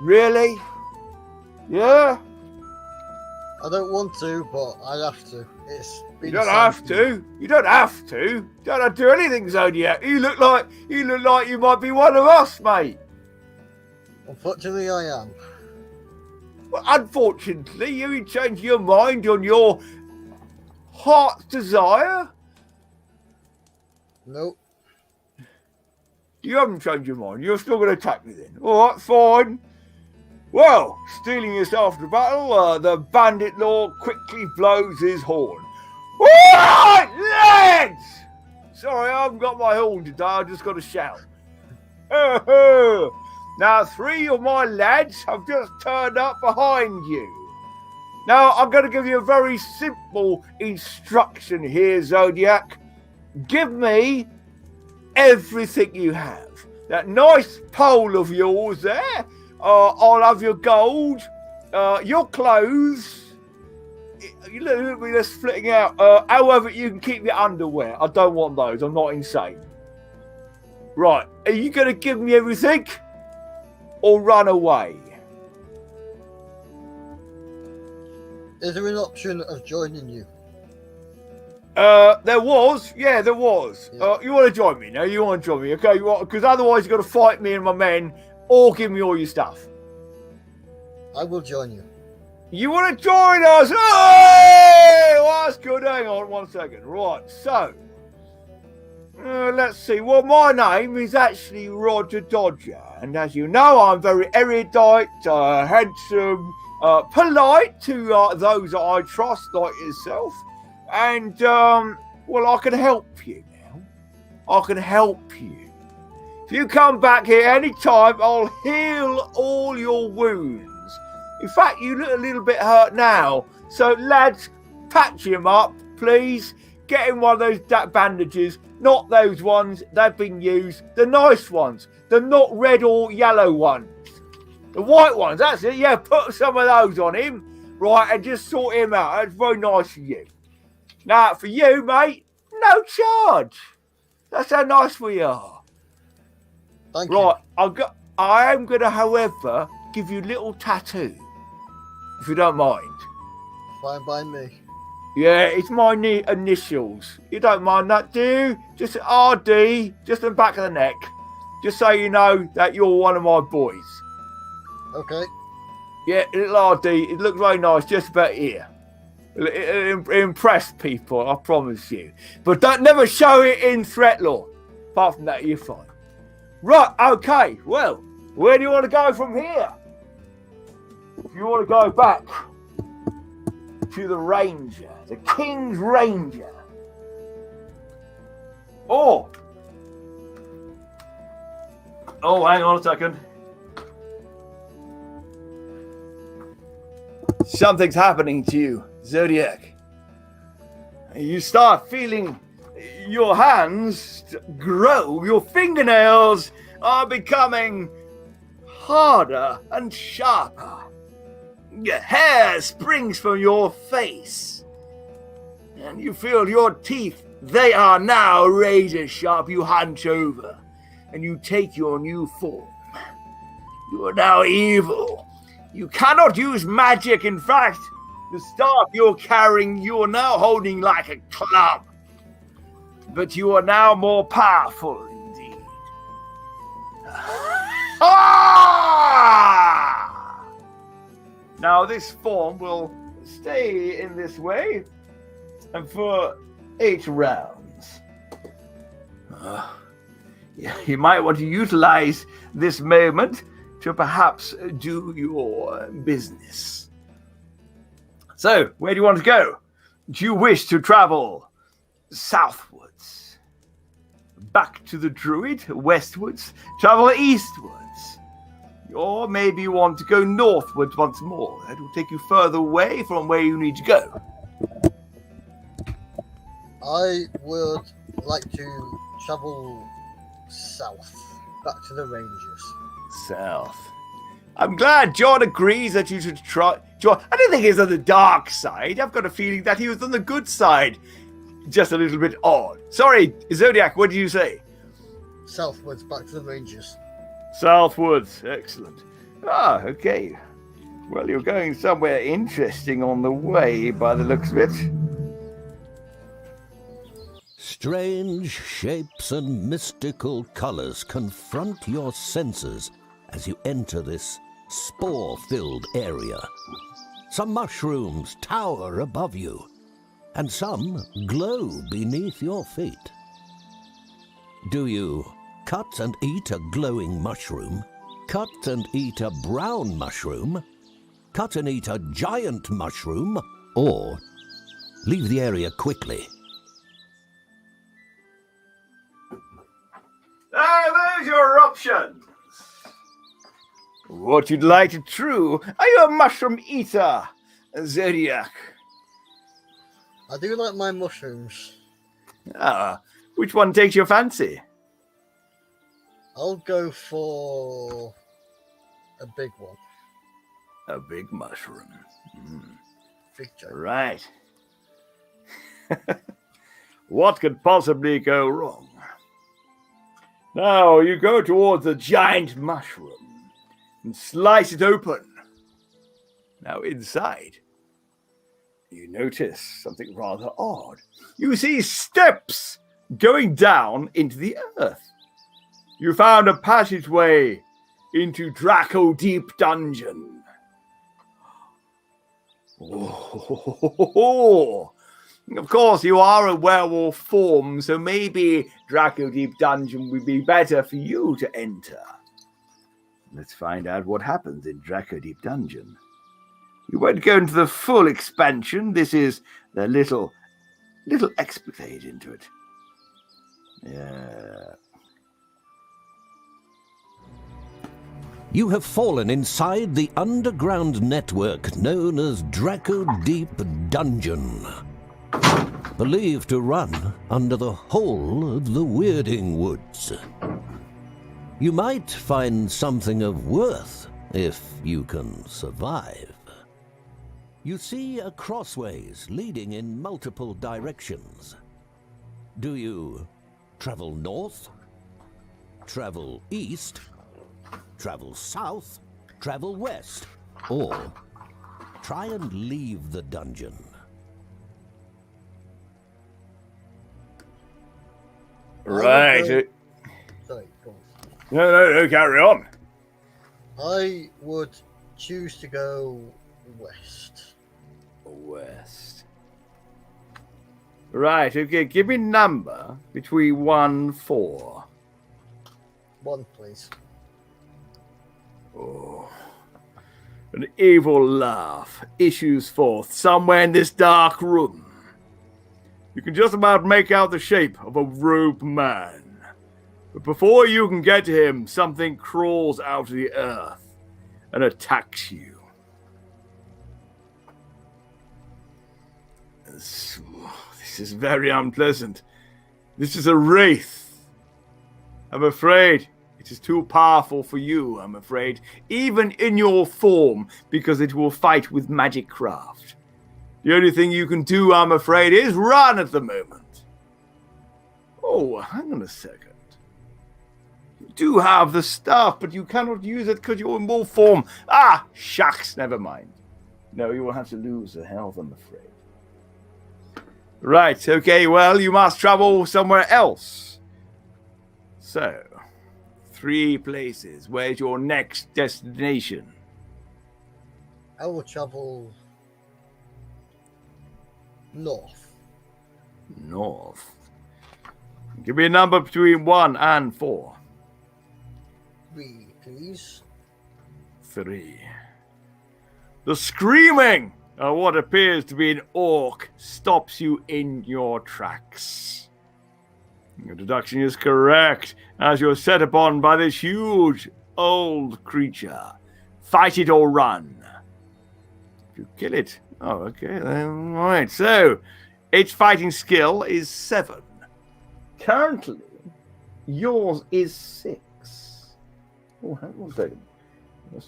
Really? Yeah? I don't want to, but I have to. You don't have to. You don't have to. You don't have to do anything, Zodiac. You look like you might be one of us, mate. Unfortunately, I am. Well, unfortunately, you changed your mind on your heart's desire. Nope. You haven't changed your mind. You're still going to attack me then. All right, fine. Well, stealing us after battle, the Bandit Lord quickly blows his horn. All right, lads! Sorry, I haven't got my horn today. I just got to shout. Now, 3 of my lads have just turned up behind you. Now, I'm going to give you a very simple instruction here, Zodiac. Give me everything you have. That nice pole of yours there. I'll have your gold, your clothes. Look at me, they're splitting out. However, you can keep your underwear. I don't want those. I'm not insane. Right, are you going to give me everything or run away? Is there an option of joining you? There was. Yeah. You want to join me? No, you want to join me? Okay, because otherwise you've got to fight me and my men, or give me all your stuff. I will join you. You want to join us? Hey! Well, that's good. Hang on 1 second. Right, so let's see. Well, my name is actually Roger Dodger, and as you know, I'm very erudite, handsome, polite to those that I trust, like yourself. And well, I can help you now. I can help you. If you come back here anytime, I'll heal all your wounds. In fact, you look a little bit hurt now. So, lads, patch him up, please. Get him one of those bandages. Not those ones. They've been used. The nice ones. The not red or yellow ones. The white ones, that's it. Yeah, put some of those on him. Right, and just sort him out. That's very nice of you. Now, for you, mate, no charge. That's how nice we are. Thank you. Right, I am going to, however, give you a little tattoo. If you don't mind. Fine by me. Yeah, it's my initials. You don't mind that, do you? Just RD, just on the back of the neck. Just so you know that you're one of my boys. Okay. Yeah, little RD. It looks very nice, just about here. It impress people, I promise you. But don't never show it in threat law. Apart from that, you're fine. Right, okay. Well, where do you want to go from here? If you want to go back to the Ranger, the King's Ranger. Oh, hang on a second. Something's happening to you, Zodiac. You start feeling your hands grow, your fingernails are becoming harder and sharper. Your hair springs from your face, and you feel your teeth, they are now razor sharp. You hunch over, and you take your new form. You are now evil. You cannot use magic. In fact, the staff you're carrying, you are now holding like a club. But you are now more powerful indeed. Now this form will stay in this way and for 8 rounds. You might want to utilize this moment to perhaps do your business. So, where do you want to go? Do you wish to travel southwards? Back to the Druid? Westwards? Travel eastwards? Or maybe you want to go northwards once more. That will take you further away from where you need to go. I would like to travel south, back to the Rangers. South. I'm glad John agrees that you should try. John, I don't think he's on the dark side. I've got a feeling that he was on the good side. Just a little bit odd. Sorry, Zodiac, what did you say? Southwards, back to the Rangers. Southwards, excellent. Okay. Well, you're going somewhere interesting on the way, by the looks of it. Strange shapes and mystical colors confront your senses as you enter this spore-filled area. Some mushrooms tower above you, and some glow beneath your feet. Do you cut and eat a glowing mushroom? Cut and eat a brown mushroom? Cut and eat a giant mushroom? Or leave the area quickly? There's your options. What you'd like to true? Are you a mushroom eater, Zodiac? I do like my mushrooms. Which one takes your fancy? I'll go for a big one. A big mushroom. Big giant. Right. What could possibly go wrong? Now you go towards the giant mushroom and slice it open. Now inside, you notice something rather odd. You see steps going down into the earth. You found a passageway into Draco Deep Dungeon. Oh, of course, you are a werewolf form, so maybe Draco Deep Dungeon would be better for you to enter. Let's find out what happens in Draco Deep Dungeon. We won't go into the full expansion. This is the little explicate into it. Yeah. You have fallen inside the underground network known as Draco Deep Dungeon. Believed to run under the whole of the Weirding Woods. You might find something of worth if you can survive. You see a crossways leading in multiple directions. Do you travel north? Travel east? Travel south? Travel west? Or try and leave the dungeon? Right. Sorry, go on. No, carry on. I would choose to go west. West. Right, okay, give me a number between 1 and 4. 1, please. Oh. An evil laugh issues forth somewhere in this dark room. You can just about make out the shape of a robed man. But before you can get to him, something crawls out of the earth and attacks you. This is very unpleasant. This is a wraith. I'm afraid it is too powerful for you, I'm afraid, even in your form, because it will fight with magic craft. The only thing you can do, I'm afraid, is run at the moment. Oh, hang on a second. You do have the stuff, but you cannot use it because you're in wolf form. Ah, shucks, never mind. No, you will have to lose the health, I'm afraid. Right, okay, well, you must travel somewhere else. So, 3 places. Where's your next destination? I will travel north. North. Give me a number between 1 and 4. 3, please. 3. The screaming of what appears to be an orc stops you in your tracks. Your deduction is correct, as you're set upon by this huge old creature. Fight it or run. If you kill it. Oh, okay, then. Alright, so its fighting skill is 7. Currently, yours is 6. Oh, hang on a second.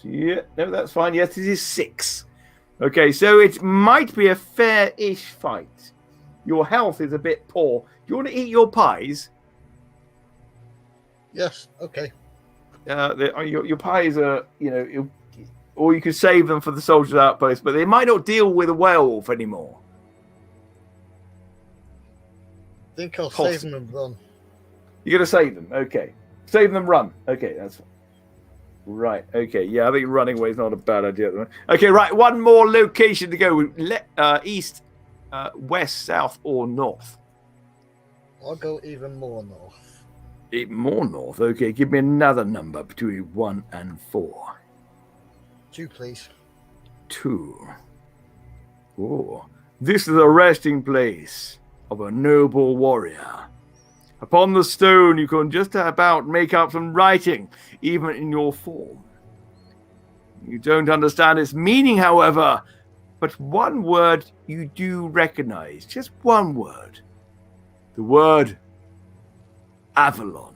Yeah, no, that's fine. Yes, it is 6. Okay, so it might be a fair-ish fight. Your health is a bit poor. Do you want to eat your pies? Yes, okay. Your pies are, or you could save them for the soldiers' outpost, but they might not deal with a werewolf anymore. I think I'll save them and run. You're going to save them? Okay. Save them, run. Okay, that's fine. Right, okay. Yeah, I think running away is not a bad idea. Okay, right. One more location to go. East, west, south, or north? I'll go even more north. Even more north? Okay, give me another number between 1 and 4. 2, please. 2. Oh, this is a resting place of a noble warrior. Upon the stone, you can just about make out some writing, even in your form. You don't understand its meaning, however, but one word you do recognize. Just one word. The word Avalon.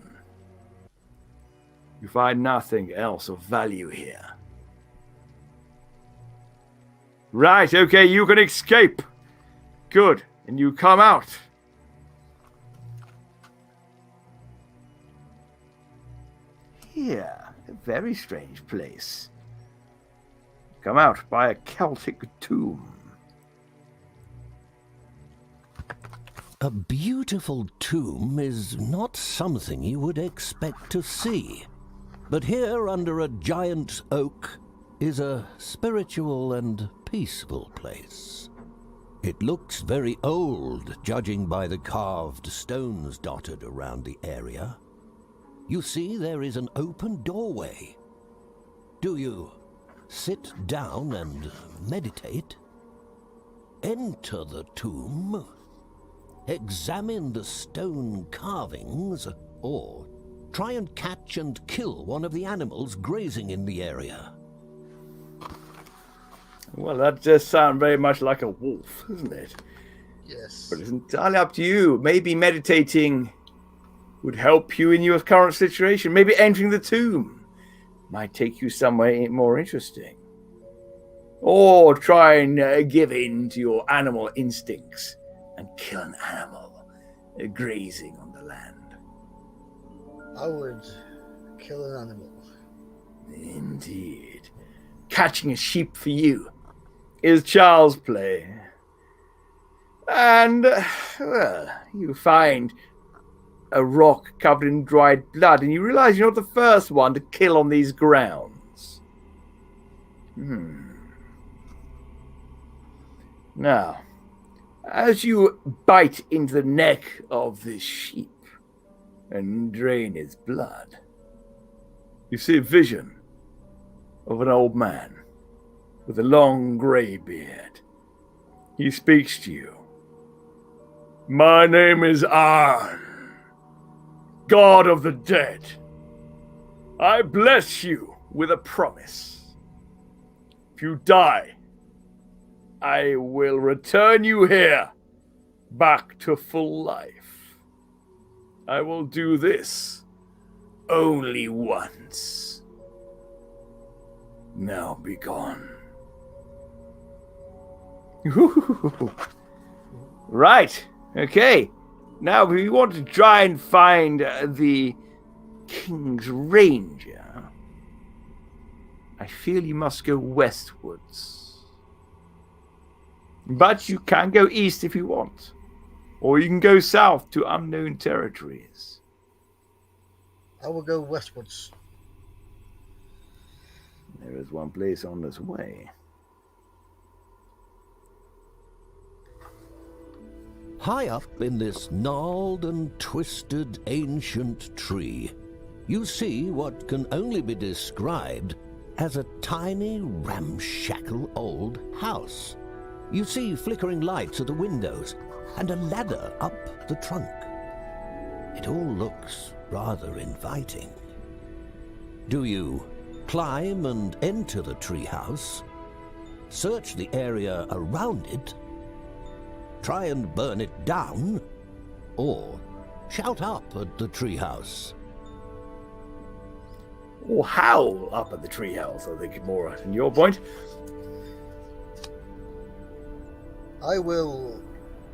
You find nothing else of value here. Right, okay, you can escape. Good, and you come out. Here, a very strange place. Come out by a Celtic tomb. A beautiful tomb is not something you would expect to see. But here, under a giant oak, is a spiritual and peaceful place. It looks very old, judging by the carved stones dotted around the area. You see there is an open doorway. Do you sit down and meditate? Enter the tomb, examine the stone carvings, or try and catch and kill one of the animals grazing in the area. Well, that does sound very much like a wolf, doesn't it? Yes. But it's entirely up to you. Maybe meditating would help you in your current situation. Maybe entering the tomb might take you somewhere more interesting. Or try and give in to your animal instincts and kill an animal grazing on the land. I would kill an animal. Indeed. Catching a sheep for you is child's play. And, well, you find a rock covered in dried blood, and you realize you're not the first one to kill on these grounds. Now, as you bite into the neck of this sheep and drain its blood, you see a vision of an old man with a long grey beard. He speaks to you. My name is Arn, God of the Dead. I bless you with a promise. If you die, I will return you here, back to full life. I will do this only once. Now be gone. Right, okay. Now we want to try and find the King's Ranger. I feel you must go westwards. But you can go east if you want. Or you can go south to unknown territories. I will go westwards. There is one place on this way. High up in this gnarled and twisted ancient tree, you see what can only be described as a tiny, ramshackle old house. You see flickering lights at the windows and a ladder up the trunk. It all looks rather inviting. Do you climb and enter the treehouse, search the area around it, try and burn it down, or shout up at the treehouse? Or howl up at the treehouse, I think more in your point. I will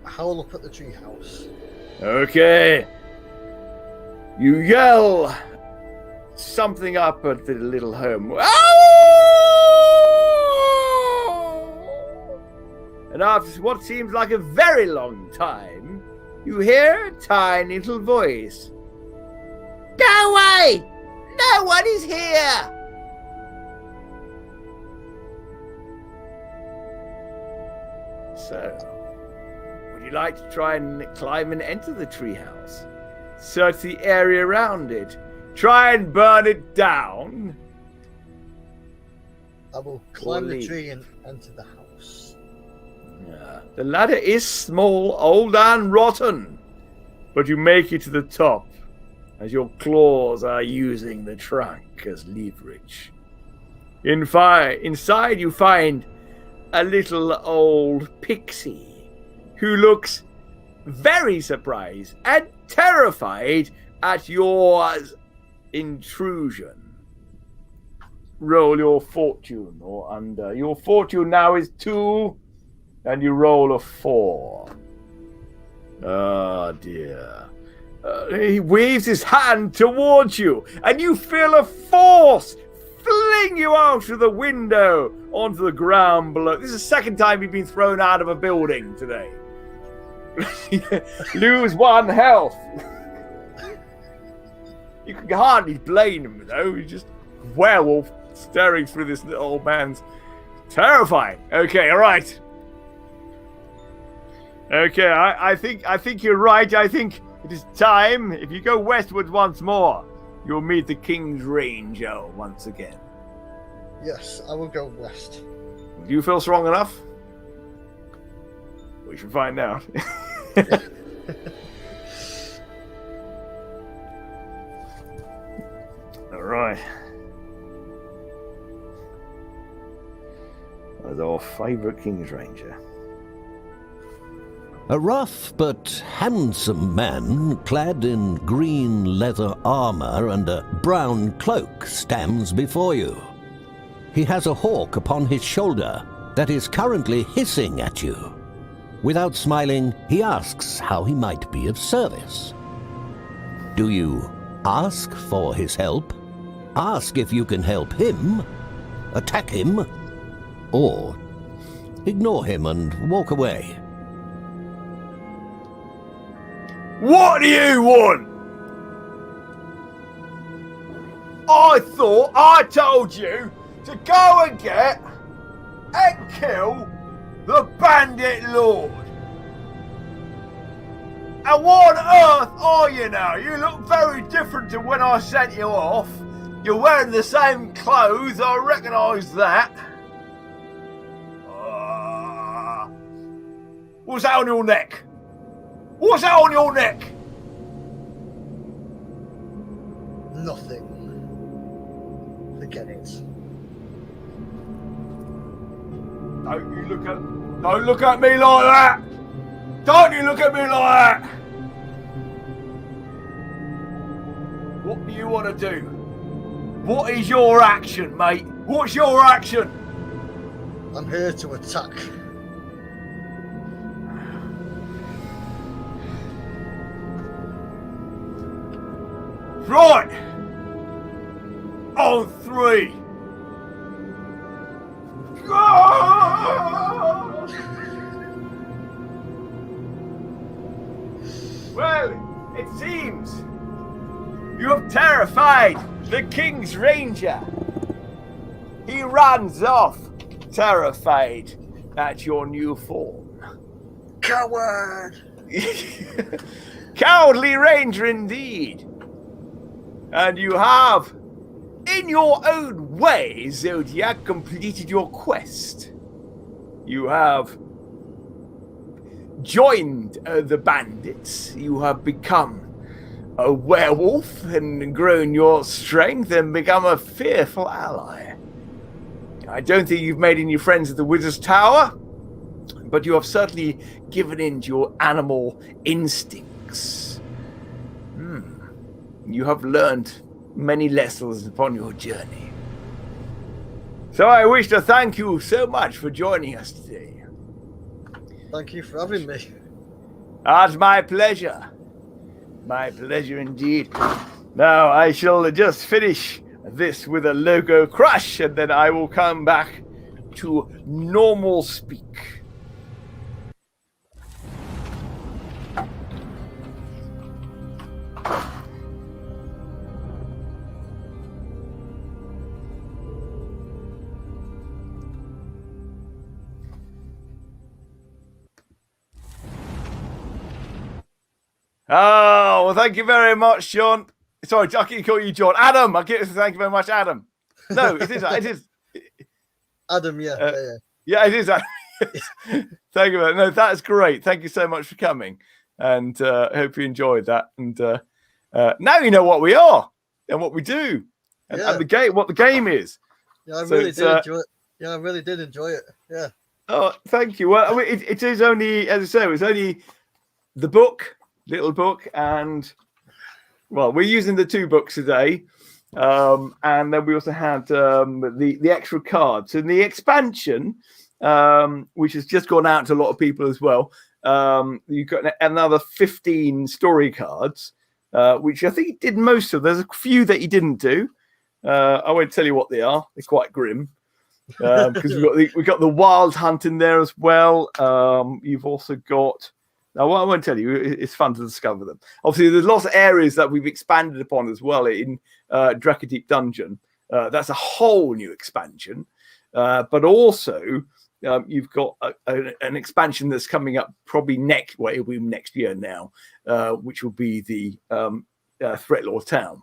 howl up at the treehouse. Okay. You yell something up at the little home. And after what seems like a very long time, you hear a tiny little voice. Go away! No one is here! So, would you like to try and climb and enter the treehouse? Search the area around it. Try and burn it down? I will climb the tree and enter the house. The ladder is small, old and rotten, but you make it to the top as your claws are using the trunk as leverage. Inside you find a little old pixie who looks very surprised and terrified at your intrusion. Roll your fortune or under. Your fortune now is 2, and you roll a 4. Oh dear. He waves his hand towards you, and you feel a force fling you out of the window onto the ground below. This is the second time you've been thrown out of a building today. Lose 1 health. You can hardly blame him, though. He's just a werewolf staring through this little old man's. Terrifying. Okay, all right. Okay, I think you're right. I think it is time. If you go westwards once more, you'll meet the King's Ranger once again. Yes, I will go west. Do you feel strong enough? We should find out. All right. That's our favourite King's Ranger. A rough but handsome man, clad in green leather armor and a brown cloak, stands before you. He has a hawk upon his shoulder that is currently hissing at you. Without smiling, he asks how he might be of service. Do you ask for his help? Ask if you can help him? Attack him? Or ignore him and walk away? What do you want? I thought I told you to go and get and kill the Bandit Lord. And what on earth are you now? You look very different to when I sent you off. You're wearing the same clothes, I recognise that. What's that on your neck? What's that on your neck? Nothing. Forget it. Don't look at me like that! Don't you look at me like that! What do you want to do? What is your action, mate? What's your action? I'm here to attack. Right! On 3! Well, it seems you have terrified the King's Ranger. He runs off, terrified at your new form. Coward! Cowardly Ranger indeed. And you have, in your own way, Zodiac, completed your quest. You have joined the bandits. You have become a werewolf and grown your strength and become a fearful ally. I don't think you've made any friends at the Wizard's Tower, but you have certainly given in to your animal instincts. You have learned many lessons upon your journey. So I wish to thank you so much for joining us today. Thank you for having me. It's my pleasure. My pleasure indeed. Now I shall just finish this with a logo crush, and then I will come back to normal speak. Oh, well, thank you very much, John. Sorry, I keep calling you John. Adam, thank you very much, Adam. No, it is. Adam, yeah. Yeah, it is. Thank you. No, that's great. Thank you so much for coming, and I hope you enjoyed that. And now you know what we are and what we do, and the game, what the game is. Yeah, I really did enjoy it. Yeah, I really did enjoy it. Yeah. Oh, thank you. Well, I mean, it is only, as I say, it's only the book. Little book, and well, we're using the 2 books today, and then we also had the extra cards and the expansion, which has just gone out to a lot of people as well. You've got another 15 story cards, which I think he did most of. There's a few that he didn't do. I won't tell you what they are. They're quite grim because we've got the wild hunt in there as well. You've also got Now, what I won't tell you, it's fun to discover them. Obviously, there's lots of areas that we've expanded upon as well in Dracodeep Dungeon. That's a whole new expansion. But also, you've got an expansion that's coming up probably next year now, which will be the Threatlord Town.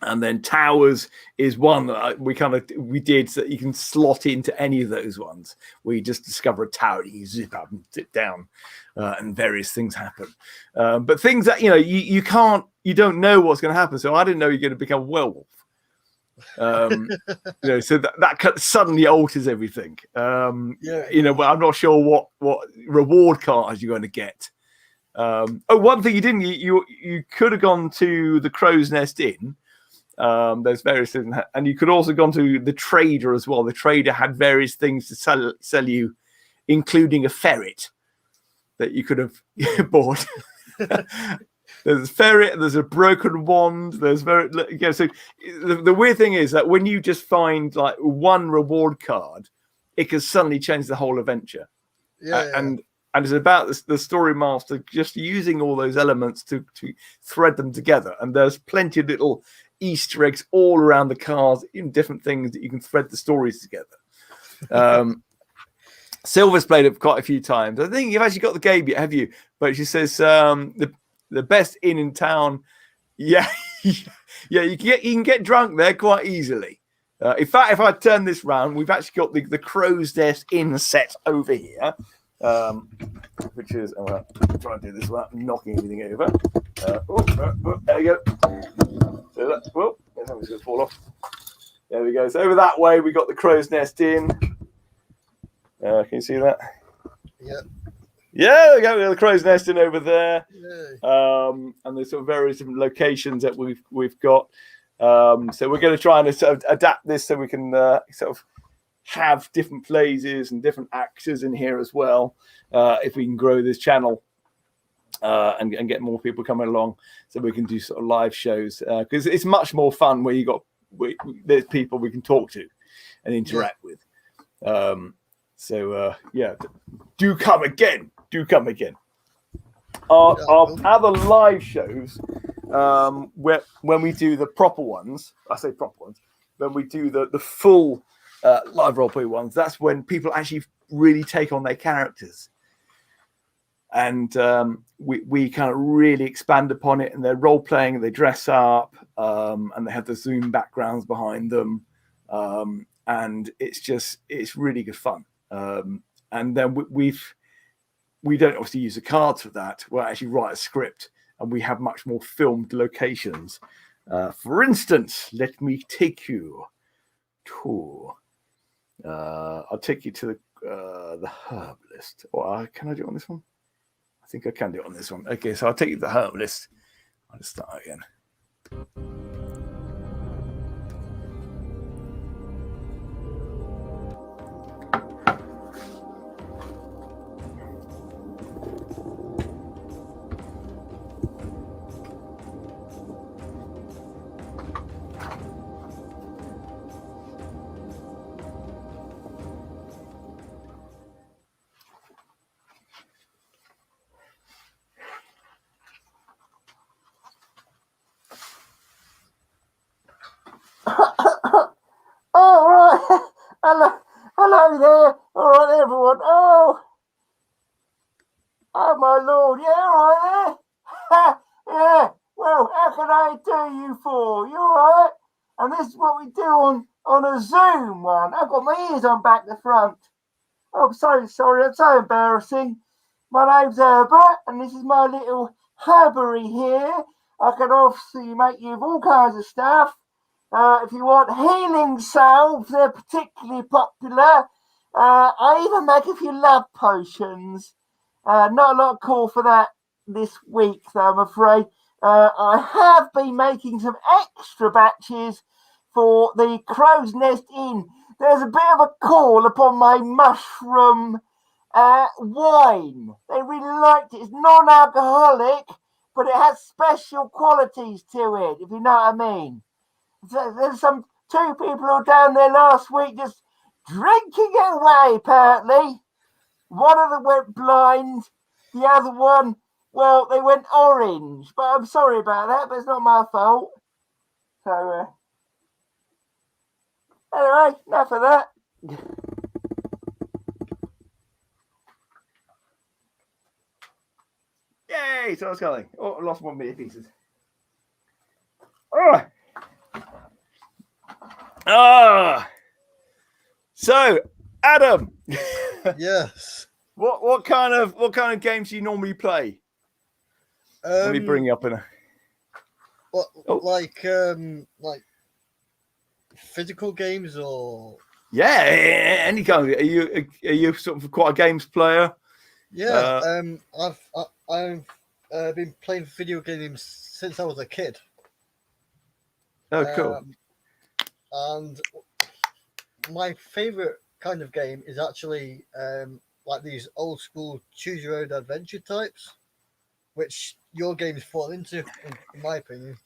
And then Towers is one that we did so that you can slot into any of those ones where you just discover a tower, you zip up and zip down, and various things happen. But things that you don't know what's going to happen. So I didn't know you're going to become a werewolf. So that suddenly alters everything. But I'm not sure what reward cards you're going to get. One thing you didn't, you could have gone to the Crow's Nest Inn. There's various things, and you could also gone to the trader as well. The trader had various things to sell you, including a ferret that you could have bought. There's a ferret, there's a broken wand, So the weird thing is that when you just find like one reward card, it can suddenly change the whole adventure. And it's about the Storymaster just using all those elements to thread them together. And there's plenty of little Easter eggs all around the cards, in different things that you can thread the stories together. Silver's played it quite a few times. I think you've actually got the game yet, have you? But she says the best inn in town. Yeah, you can get drunk there quite easily. In fact, if I turn this round, we've actually got the Crow's Nest Inn set over here, which is I'll try and do this without knocking everything over. There we go. So that's it's going to fall off. There we go. So over that way, we got the Crow's Nest Inn. Can you see that? Yeah. Yeah, there we go. The Crow's Nest Inn over there. Yay. And there's sort of various different locations that we've got. So we're going to try and sort of adapt this so we can sort of have different places and different actors in here as well. If we can grow this channel and get more people coming along, so we can do sort of live shows, because it's much more fun where there's people we can talk to and interact with. Do come again. Our other live shows, when we do the proper ones, I say proper ones, when we do the full live roleplay ones, that's when people actually really take on their characters. And we kind of really expand upon it, and they're role playing, and they dress up, and they have the Zoom backgrounds behind them, and it's really good fun. And then we don't obviously use the cards for that. We'll actually write a script, and we have much more filmed locations. For instance, let me take you to. I'll take you to the herbalist. Or can I do it on this one? I think I can do it on this one. Okay, so I'll take you to the herbalist. I'll just start again. Hello there. All right, everyone. Oh, my lord. Yeah, all right there. Yeah. Well, how can I do you for? You all right? And this is what we do on a Zoom one. I've got my ears on back the front. Oh, I'm so sorry. That's so embarrassing. My name's Herbert, and this is my little herbery here. I can obviously make you with all kinds of stuff. If you want healing salves, they're particularly popular. I even make a few love potions. Not a lot of call for that this week, though, I'm afraid. I have been making some extra batches for the Crow's Nest Inn. There's a bit of a call upon my mushroom wine. They really liked it. It's non-alcoholic, but it has special qualities to it, if you know what I mean. There's two people who were down there last week just drinking it away, apparently. One of them went blind, The other one, well, they went orange, but I'm sorry about that, but it's not my fault. So, anyway, enough of that. Yay! So I was going. Oh, I lost 1 million pieces. Oh. So, Adam. Yes. What kind of games do you normally play? Let me bring you up in a. What, Oh. like physical games or? Yeah, any kind. Are you sort of quite a games player? Yeah. I've been playing video games since I was a kid. Oh, cool. And my favorite kind of game is actually like these old school choose your own adventure types, which your games fall into, in my opinion.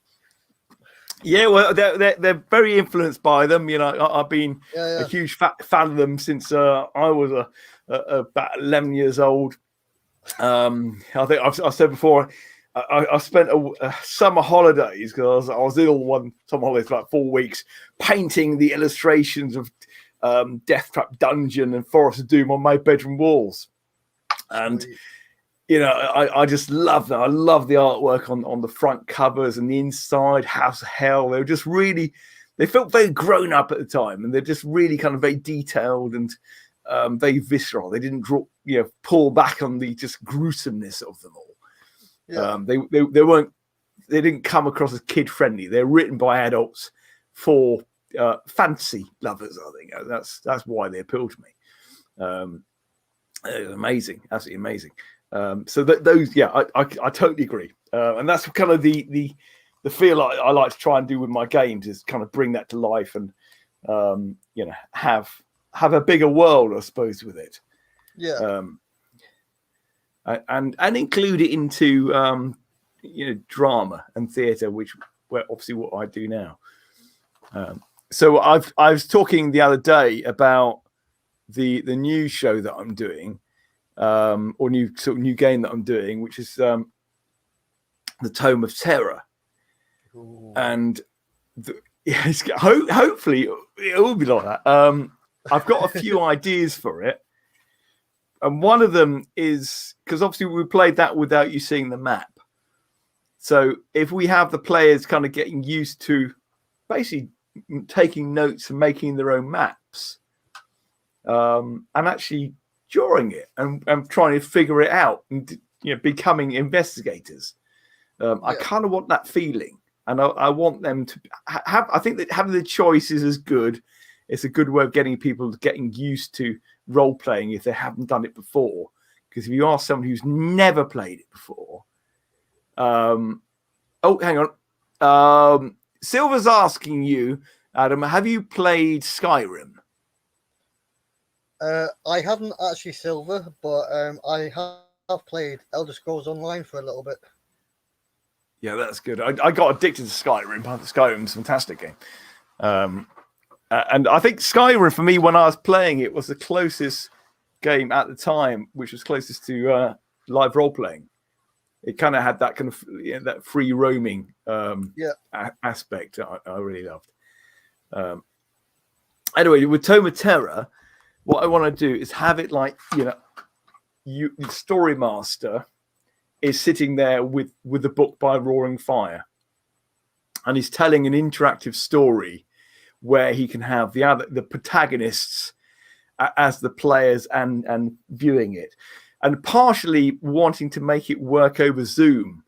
Yeah, well, they're very influenced by them. You know, I've been a huge fan of them since I was about 11 years old. I think I've said before, I spent a summer holidays because I was ill one summer holidays for like 4 weeks, painting the illustrations of Death Trap Dungeon and Forest of Doom on my bedroom walls. And you know, I just love that. I love the artwork on the front covers and the inside. House of Hell. They were just really, they felt very grown up at the time, and they're just really kind of very detailed and very visceral. They didn't pull back on the just gruesomeness of them all. Yeah. They didn't come across as kid friendly. They're written by adults for fantasy lovers. I think that's why they appeal to me. It's amazing, absolutely amazing. So those, I totally agree, and that's kind of the feel I like to try and do with my games is kind of bring that to life and have a bigger world, I suppose, with it. Yeah. And include it into drama and theatre, which obviously what I do now. So I was talking the other day about the new show that I'm doing. Or new game that I'm doing, which is the Tome of Terror. Ooh. And hopefully it will be like that. I've got a few ideas for it, and one of them is because obviously we played that without you seeing the map. So if we have the players kind of getting used to basically taking notes and making their own maps, and actually drawing it and trying to figure it out and becoming investigators. I kind of want that feeling, and I want them to have. I think that having the choice is as good. It's a good way of getting people getting used to role playing if they haven't done it before. Because if you ask someone who's never played it before, hang on, Silver's asking you, Adam, have you played Skyrim? I haven't actually, Silver, but I have played Elder Scrolls Online for a little bit. Yeah, that's good. I got addicted to Skyrim. Skyrim's a fantastic game. And I think Skyrim, for me, when I was playing it, was the closest game at the time, which was closest to live role-playing. It kind of had that kind of that free roaming aspect I really loved. Anyway, with Tome of Terror, what I want to do is have it like, Storymaster is sitting there with the book by Roaring Fire, and he's telling an interactive story where he can have the protagonists as the players and viewing it, and partially wanting to make it work over Zoom,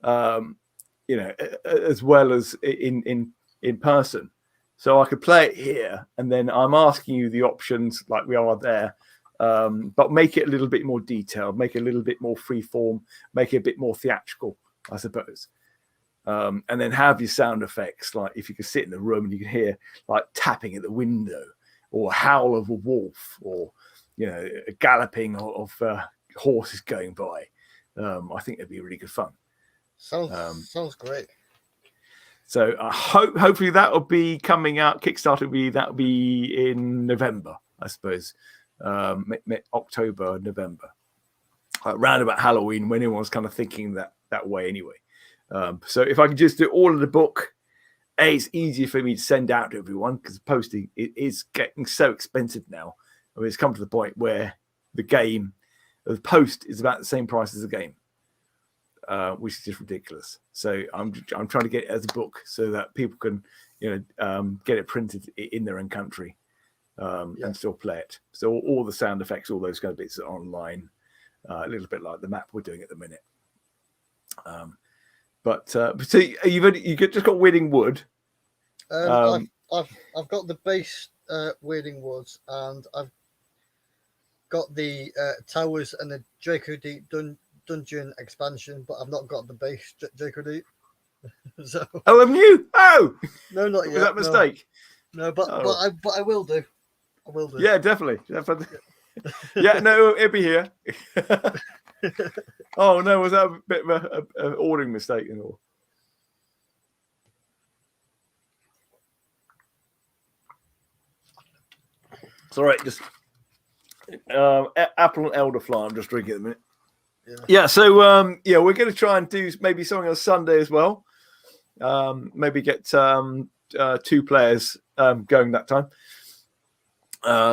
as well as in person. So I could play it here, and then I'm asking you the options like we are there, but make it a little bit more detailed, make it a little bit more freeform, make it a bit more theatrical, I suppose. And then have your sound effects, like if you could sit in the room and you can hear like tapping at the window, or a howl of a wolf, or a galloping of horses going by. I think it'd be really good fun. Sounds great. So hopefully that will be coming out. Kickstarter will be in November, I suppose, October, November. around about Halloween when everyone's kind of thinking that way anyway. So if I can just do all of the book, it's easier for me to send out to everyone because posting is getting so expensive now. I mean, it's come to the point where the post is about the same price as the game, which is just ridiculous. So I'm trying to get it as a book so that people can, get it printed in their own country and still play it. So all the sound effects, all those kind of bits are online, a little bit like the map we're doing at the minute. But so you just got Weeding Wood. I've got the base Weeding Woods, and I've got the Towers and the Draco Deep dungeon expansion, but I've not got the base Draco Deep. So. Oh, haven't you? Oh, no, not yet. Was that a mistake? No, but I will do. I will do. Yeah, definitely. Yeah, no, it'll be here. Oh no, was that a bit of an ordering mistake and all? It's all right. Just apple and elderflower. I'm just drinking at the minute. Yeah. So we're going to try and do maybe something on Sunday as well. Maybe get 2 players going that time.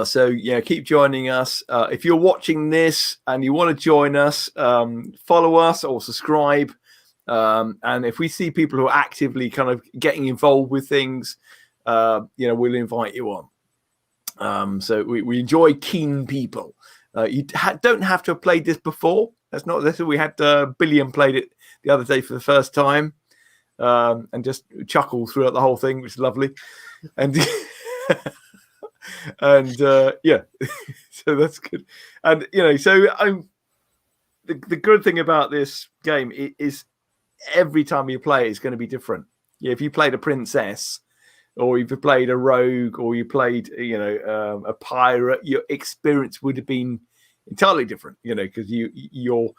So keep joining us. If you're watching this and you want to join us, follow us or subscribe. And if we see people who are actively kind of getting involved with things, we'll invite you on. So we enjoy keen people. You don't have to have played this before. That's not this. We had Billiam played it the other day for the first time, and just chuckle throughout the whole thing, which is lovely. And and so that's good. And so the good thing about this game is every time you play it's going to be different. If you played a princess, or if you played a rogue, or you played a pirate, your experience would have been entirely different. Because your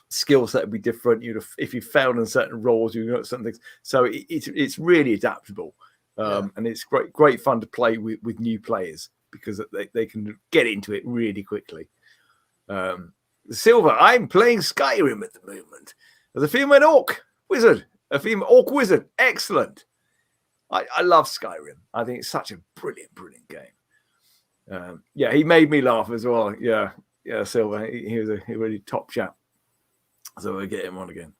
skill set would be different. If you failed in certain roles, you got certain things. So it's really adaptable. And it's great fun to play with new players because they can get into it really quickly. Silver, I'm playing Skyrim at the moment as a female orc wizard. Excellent. I love Skyrim. I think it's such a brilliant game. He made me laugh as well. Yeah, Silver. He was a really top chap. So we'll get him on again.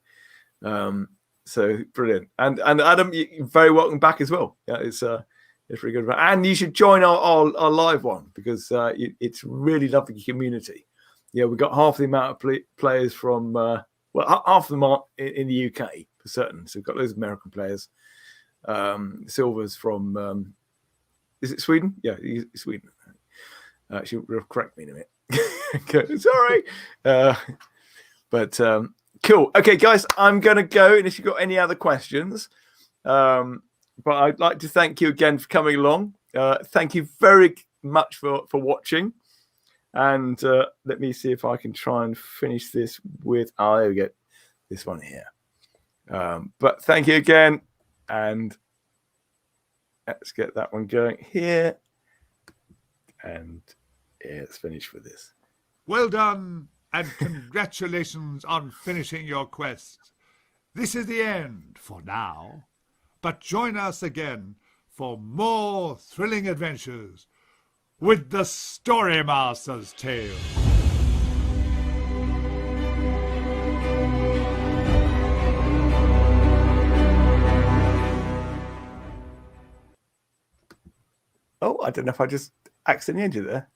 So brilliant, and Adam, you're very welcome back as well. Yeah, it's really good, and you should join our live one because it's really lovely community. Yeah, we've got half the amount of players from half of them are in the UK for certain. So we've got loads of American players. Silver's from is it Sweden? Yeah, it's Sweden. She'll correct me in a minute. Sorry, but. Cool. Okay, guys, I'm going to go unless you've got any other questions. But I'd like to thank you again for coming along. Thank you very much for watching. And let me see if I can try and finish this with... there we go. This one here. But thank you again. And let's get that one going here. And let's finish with this. Well done. And congratulations on finishing your quest. This is the end for now, but join us again for more thrilling adventures with the Storymaster's Tale. Oh, I don't know if I just accidentally ended there.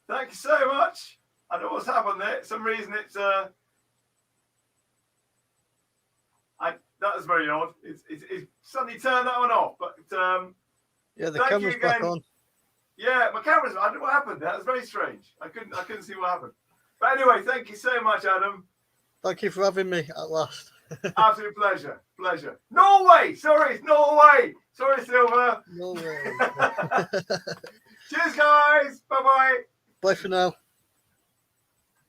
Thank you so much. I don't know what's happened there. For some reason it's that was very odd. It's suddenly turned that one off. But the camera's back on. Yeah, my camera's. I don't know what happened. That was very strange. I couldn't see what happened. But anyway, thank you so much, Adam. Thank you for having me at last. Absolute pleasure. Norway. Sorry, it's Norway. Sorry, Silver. Norway. Cheers, guys. Bye-bye. Bye for now.